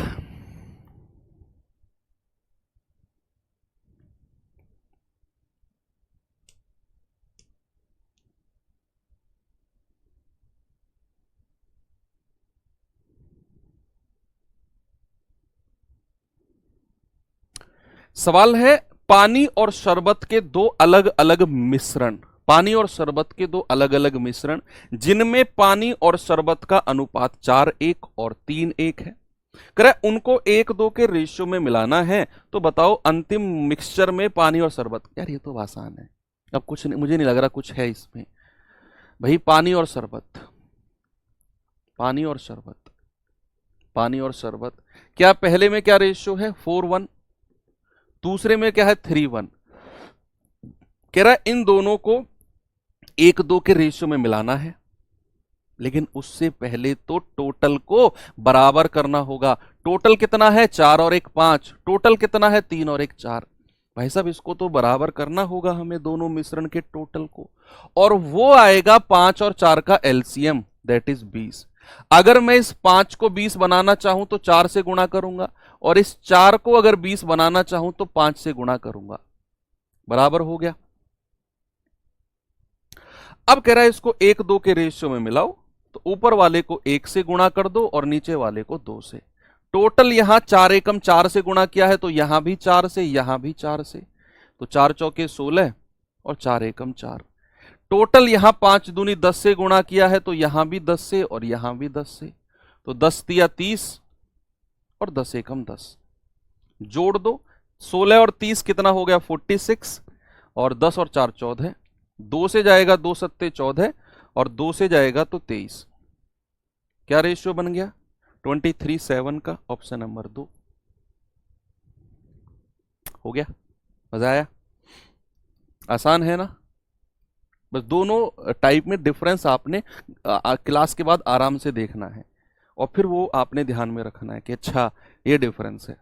सवाल है, पानी और शरबत के दो अलग अलग मिश्रण, पानी और शरबत के दो अलग अलग मिश्रण जिनमें पानी और शरबत का अनुपात 4:1 और 3:1 है, करे उनको 1:2 के रेशियो में मिलाना है, तो बताओ अंतिम मिक्सचर में पानी और शरबत। यार ये तो आसान है, अब कुछ नहीं, मुझे नहीं लग रहा कुछ है इसमें भाई। पानी और शरबत, पानी और शरबत, पानी और शरबत, क्या पहले में क्या रेशियो है 4:1, दूसरे में क्या है 3:1। कह रहा है इन दोनों को 1:2 के रेशियो में मिलाना है, लेकिन उससे पहले तो टोटल को बराबर करना होगा। टोटल कितना है 4 और 1 5, टोटल कितना है 3 और 1 4। भाई साहब इसको तो बराबर करना होगा हमें दोनों मिश्रण के टोटल को, और वो आएगा 5 और 4 का एलसीएम, दैट इज 20। अगर मैं इस 5 को 20 बनाना चाहूं तो 4 से गुणा करूंगा, और इस 4 को अगर 20 बनाना चाहूं तो 5 से गुणा करूंगा। बराबर हो गया। अब कह रहा है इसको 1 2 के रेशियो में मिलाओ, तो ऊपर वाले को 1 से गुणा कर दो और नीचे वाले को 2 से। टोटल यहां 4 एकम 4 से गुणा किया है, तो यहां भी 4 से, यहां भी 4 से, तो 4 चौके 16 और 4 एकम 4। टोटल यहां 5 दूनी 10 से गुणा किया है, तो यहां भी 10 से और यहां भी 10 से, तो 10 तिया 30 और 10 एकम 10। जोड़ दो, 16 और 30 कितना हो गया 46, और 10 और 4 14, 2 से जाएगा 2 सत्ते 14 और 2 से जाएगा तो 23। क्या रेशियो बन गया 23:7 का, ऑप्शन नंबर 2 हो गया। मजा आया, आसान है ना। बस दोनों टाइप में डिफरेंस आपने क्लास के बाद आराम से देखना है, और फिर वो आपने ध्यान में रखना है कि अच्छा ये डिफरेंस है।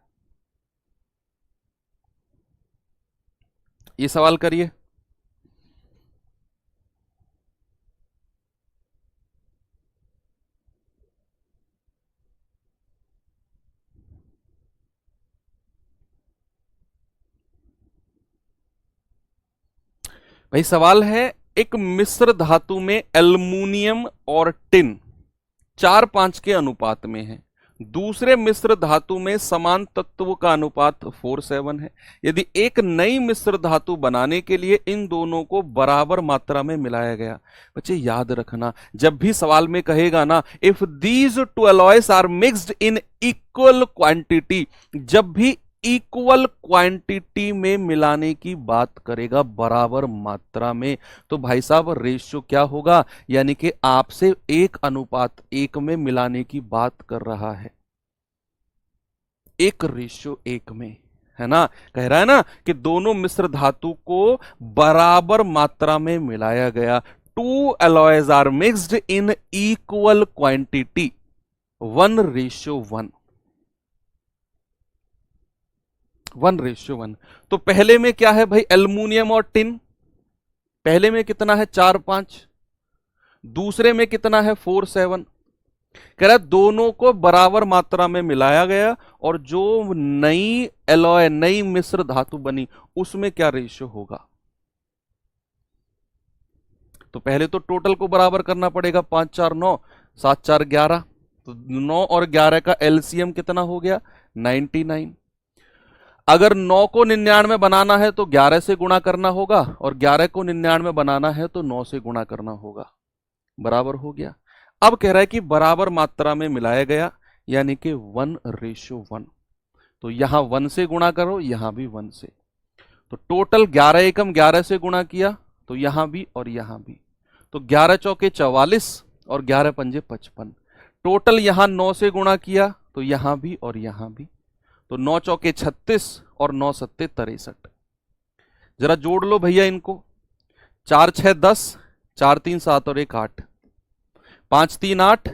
ये सवाल करिए। भाई सवाल है, एक मिश्र धातु में एल्युमिनियम और टिन 4:5 के अनुपात में है, दूसरे मिश्र धातु में समान तत्व का अनुपात 4:7 है। यदि एक नई मिश्र धातु बनाने के लिए इन दोनों को बराबर मात्रा में मिलाया गया। बच्चे याद रखना, जब भी सवाल में कहेगा ना if these two alloys are mixed in equal quantity, जब भी इक्वल क्वांटिटी में मिलाने की बात करेगा बराबर मात्रा में, तो भाई साहब रेशियो क्या होगा, यानी कि आपसे 1:1 में मिलाने की बात कर रहा है, 1:1 में, है ना। कह रहा है ना कि दोनों मिश्र धातु को बराबर मात्रा में मिलाया गया। Two alloys are mixed in equal quantity, 1:1, 1:1। तो पहले में क्या है भाई, एल्युमिनियम और टिन, पहले में कितना है 4:5, दूसरे में कितना है 4:7। कह रहा है दोनों को बराबर मात्रा में मिलाया गया, और जो नई एलॉय नई मिश्र धातु बनी उसमें क्या रेशियो होगा। तो पहले तो टोटल को बराबर करना पड़ेगा, 5 4 9, 7 4 11, तो 9 और 11 का एलसीएम कितना हो गया 99। अगर 9 को 99 बनाना है तो 11 से गुणा करना होगा, और 11 को 99 बनाना है तो 9 से गुणा करना होगा। बराबर हो गया। अब कह रहा है कि बराबर मात्रा में मिलाया गया, यानी कि 1:1। तो यहां 1 से गुणा करो, यहां भी 1 से, तो टोटल 11 एकम 11 से गुणा किया, तो यहां भी और यहां भी, तो 11 चौके 44 और 11 पंजे 55। टोटल यहां 9 से गुणा किया, तो यहां भी और यहां भी, तो 9 चौके 36 और 9 सत्ते 63। जरा जोड़ लो भैया इनको, 4 6 10, 4 3 7 और 1 8, 5 3 8,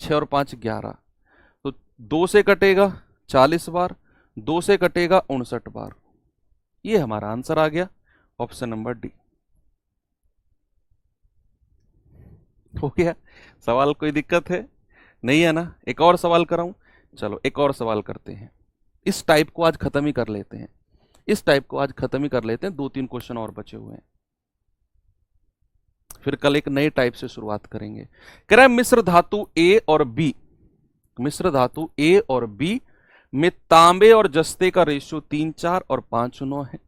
6 और 5 11, तो 2 से कटेगा 40 बार, 2 से कटेगा 59 बार। ये हमारा आंसर आ गया, ऑप्शन नंबर डी। हो गया सवाल, कोई दिक्कत है नहीं है ना। एक और सवाल कराऊं, चलो एक और सवाल करते हैं। इस टाइप को आज खत्म ही कर लेते हैं, इस टाइप को आज खत्म ही कर लेते हैं, 2-3 क्वेश्चन और बचे हुए हैं, फिर कल एक नए टाइप से शुरुआत करेंगे। कह रहा है मिश्र धातु ए और बी, मिश्र धातु ए और बी में तांबे और जस्ते का रेशियो 3 4 और 5 9 है।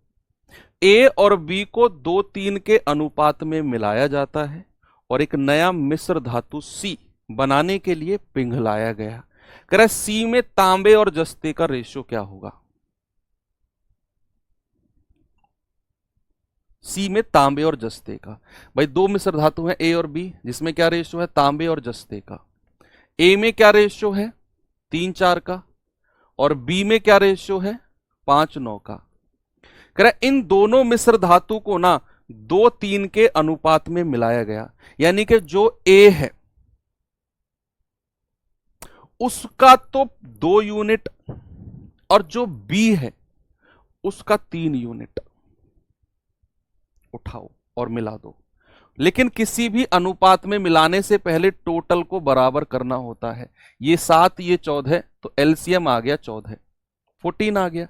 ए और बी को 2 3 के अनुपात में मिलाया जाता है, और एक नया मिश्र धातु सी बनाने के लिए पिघलाया गया। कह रहा है सी में तांबे और जस्ते का रेशियो क्या होगा। सी में तांबे और जस्ते का, भाई 2 मिश्र धातु हैं ए और बी, जिसमें क्या रेशियो है तांबे और जस्ते का। ए में क्या रेशियो है 3 4 का, और बी में क्या रेशियो है 5 9 का। कह रहा है इन दोनों मिश्र धातु को ना 2 3 के अनुपात में मिलाया गया, यानी कि जो ए है उसका तो 2 यूनिट, और जो बी है उसका 3 यूनिट उठाओ और मिला दो। लेकिन किसी भी अनुपात में मिलाने से पहले टोटल को बराबर करना होता है। ये 7 ये 14, तो एलसीएम आ गया 14, 14 आ गया।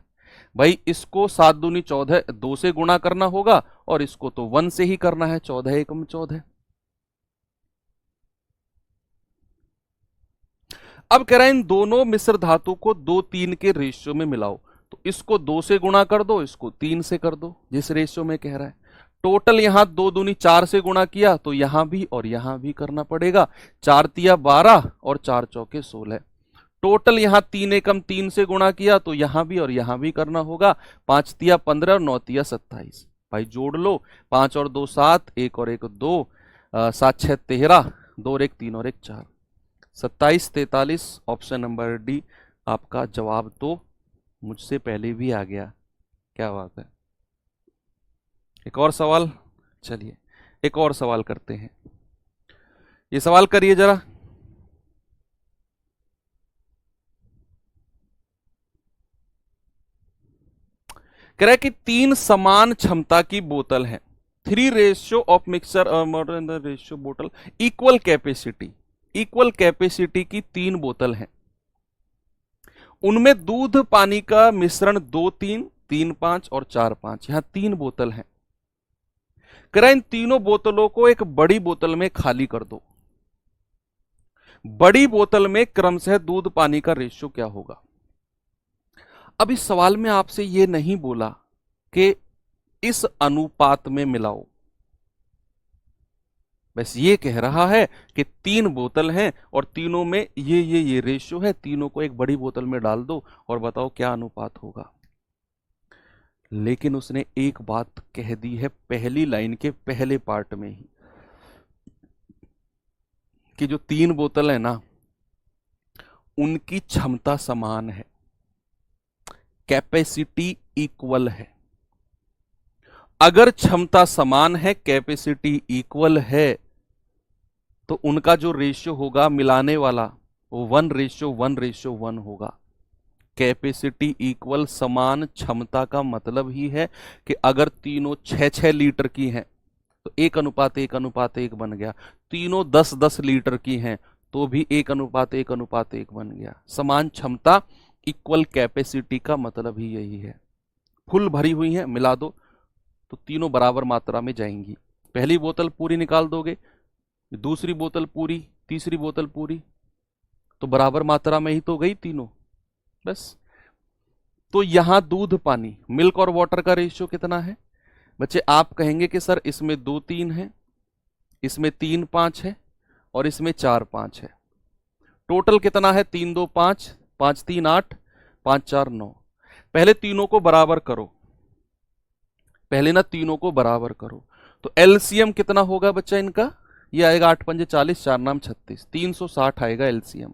भाई इसको 7 दूनी 14 2 से गुणा करना होगा और इसको तो 1 से ही करना है, 14 एकम 14। अब कह रहा है इन दोनों मिश्र धातु को 2-3 के रेशियो में मिलाओ। तो इसको 2 से गुणा कर दो, इसको 3 से कर दो, जिस रेशियो में कह रहा है। टोटल यहां 2 दूनी 4 से गुणा किया तो यहां भी और यहां भी करना पड़ेगा। 4 तिया 12 और 4 चौके 16। टोटल यहां 3 एकम 3 से गुणा किया तो यहां भी और यहां भी करना होगा। 5 तिया 15 और 9 तिया 27। भाई जोड़ लो, 5 और 2 7, 1 और 1 2, 7 6 13, 2 और 1 3 और 1 4, 27 43। ऑप्शन नंबर डी आपका जवाब तो मुझसे पहले भी आ गया। क्या बात है। एक और सवाल, चलिए एक और सवाल करते हैं। ये सवाल करिए जरा। कह रहा है कि 3 समान क्षमता की बोतल है, 3 रेशियो ऑफ मिक्सर रेशियो बोतल इक्वल कैपेसिटी, इक्वल कैपेसिटी की 3 बोतल हैं। उनमें दूध पानी का मिश्रण 2-3, 3-5 और 4-5, यहां 3 बोतल हैं। कह रहा है इन तीनों बोतलों को एक बड़ी बोतल में खाली कर दो। बड़ी बोतल में क्रमशः दूध पानी का रेशियो क्या होगा। अब इस सवाल में आपसे यह नहीं बोला कि इस अनुपात में मिलाओ, बस ये कह रहा है कि 3 बोतल हैं और तीनों में ये रेशियो है, तीनों को एक बड़ी बोतल में डाल दो और बताओ क्या अनुपात होगा। लेकिन उसने एक बात कह दी है पहली लाइन के पहले पार्ट में ही, कि जो 3 बोतल है ना उनकी क्षमता समान है, कैपेसिटी इक्वल है। अगर क्षमता समान है, कैपेसिटी इक्वल है, तो उनका जो रेशियो होगा मिलाने वाला वो 1:1:1 होगा। कैपेसिटी इक्वल, समान क्षमता का मतलब ही है कि अगर तीनों 6-6 लीटर की हैं तो 1:1:1 बन गया। तीनों 10-10 लीटर की हैं तो भी 1:1:1 बन गया। समान क्षमता, इक्वल कैपेसिटी का मतलब ही यही है। फुल भरी हुई है, मिला दो तो तीनों बराबर मात्रा में जाएंगी। पहली बोतल पूरी निकाल दोगे, दूसरी बोतल पूरी, तीसरी बोतल पूरी, तो बराबर मात्रा में ही तो गई तीनों, बस। तो यहां दूध पानी, मिल्क और वाटर का रेशियो कितना है बच्चे? आप कहेंगे कि सर इसमें 2-3 है, इसमें 3-5 है और इसमें 4-5 है। टोटल कितना है? 3-2 5, 5-3 8, 5-4 9। पहले तीनों को बराबर करो, पहले ना तीनों को बराबर करो। तो एलसीएम कितना होगा बच्चा इनका? ये आएगा 8-5 40, 4 नाम 36, 360 आएगा एलसीएम।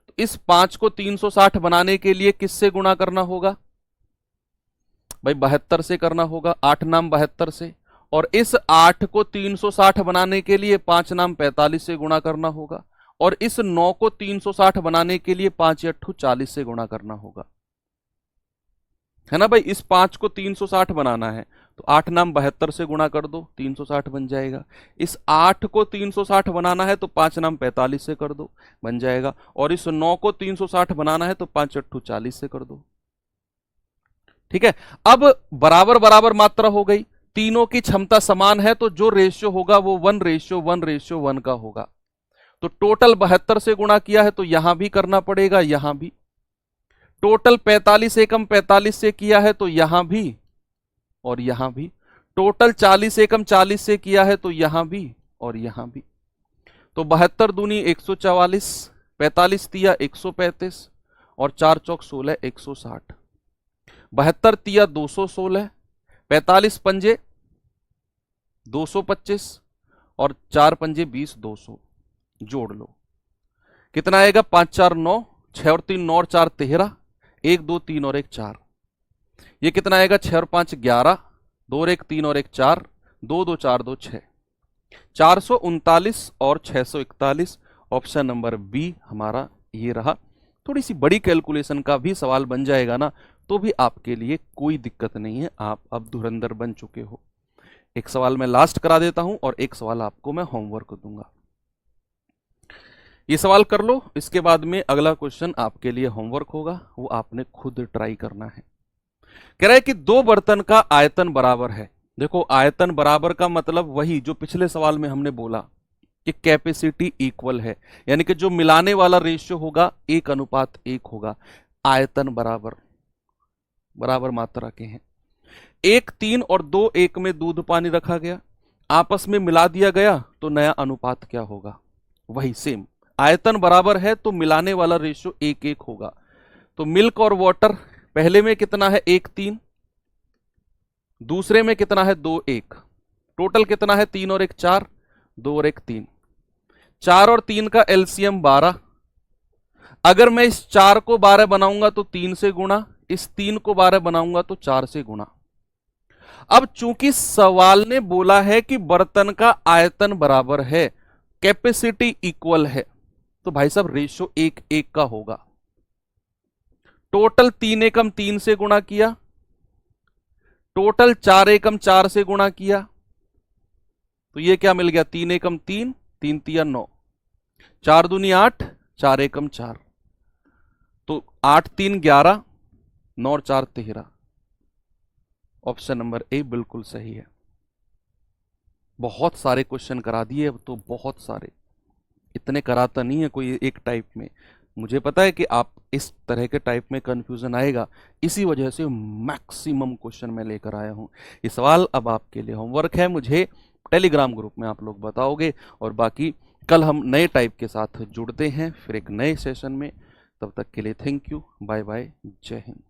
तो इस 5 को 360 बनाने के लिए किससे गुणा करना होगा भाई? 72 से करना होगा, 8 नाम 72 से। और इस 8 को 360 बनाने के लिए 5 नाम 45 से गुणा करना होगा। और इस 9 को 360 बनाने के लिए 5 8 40 से गुणा करना होगा, है ना भाई? इस 5 को 360 बनाना है तो 8 नाम 72 से गुणा कर दो, 360 बन जाएगा। इस 8 को 360 बनाना है तो 5 नाम 45 से कर दो, बन जाएगा। और इस 9 को 360 बनाना है तो 5 8 40 से कर दो। ठीक है, अब बराबर बराबर मात्रा हो गई, तीनों की क्षमता समान है, तो जो रेशियो होगा वो 1:1:1 का होगा। तो टोटल 72 से गुणा किया है तो यहां भी करना पड़ेगा, यहां भी। टोटल 45 एकम 45 से किया है तो यहां भी और यहां भी। टोटल 40 एकम 40 से किया है तो यहां भी और यहां भी। तो 72 दूनी 144, 45 तिया 135 और 4 चौक 16 160। 72 तिया 216, 45 पंजे 225 और 4 पंजे 20 200। जोड़ लो कितना आएगा? 5 4 9, 6 और 3 9 और 4 13, 1 2 3 और 1 4। ये कितना आएगा? 6 और 5 11, 2 और 1 3 और 1 4, 2 2 4 2 6। 439 और 641। ऑप्शन नंबर बी हमारा ये रहा। थोड़ी सी बड़ी कैलकुलेशन का भी सवाल बन जाएगा ना तो भी आपके लिए कोई दिक्कत नहीं है, आप अब धुरंधर बन चुके हो। एक सवाल मैं लास्ट करा देता हूं और एक सवाल आपको मैं होमवर्क दूंगा। ये सवाल कर लो, इसके बाद में अगला क्वेश्चन आपके लिए होमवर्क होगा, वो आपने खुद ट्राई करना है। कह रहा है कि दो बर्तन का आयतन बराबर है। देखो आयतन बराबर का मतलब वही जो पिछले सवाल में हमने बोला कि कैपेसिटी इक्वल है, यानी कि जो मिलाने वाला रेशियो होगा 1:1 होगा। आयतन बराबर बराबर मात्रा के हैं। 1 3 और 2 1 में दूध पानी रखा गया, आपस में मिला दिया गया तो नया अनुपात क्या होगा? वही सेम, आयतन बराबर है तो मिलाने वाला रेशियो 1:1 होगा। तो मिल्क और वाटर पहले में कितना है 1 3, दूसरे में कितना है 2 1, टोटल कितना है 3 और 1 4, 2 और 1 3, 4 और 3 का एलसीएम 12। अगर मैं इस 4 को 12 बनाऊंगा तो 3 से गुणा, इस 3 को 12 बनाऊंगा तो 4 से गुणा। अब चूंकि सवाल ने बोला है कि बर्तन का आयतन बराबर है, कैपेसिटी इक्वल है, तो भाई साहब रेशियो 1:1 का होगा। टोटल 3 एकम 3 से गुणा किया, टोटल 4 एकम 4 से गुणा किया, तो ये क्या मिल गया 3 एकम 3, 3 तिया 9, 4 दूनी 8, 4 एकम 4, तो 8 3 11, 9 और 4 13। ऑप्शन नंबर ए बिल्कुल सही है। बहुत सारे क्वेश्चन करा दिए, अब तो बहुत सारे, इतने कराता नहीं है कोई एक टाइप में। मुझे पता है कि आप इस तरह के टाइप में कंफ्यूजन आएगा, इसी वजह से मैक्सिमम क्वेश्चन मैं लेकर आया हूं। ये सवाल अब आपके लिए होमवर्क है, मुझे टेलीग्राम ग्रुप में आप लोग बताओगे, और बाकी कल हम नए टाइप के साथ जुड़ते हैं फिर एक नए सेशन में। तब तक के लिए थैंक यू, बाय बाय, जय हिंद।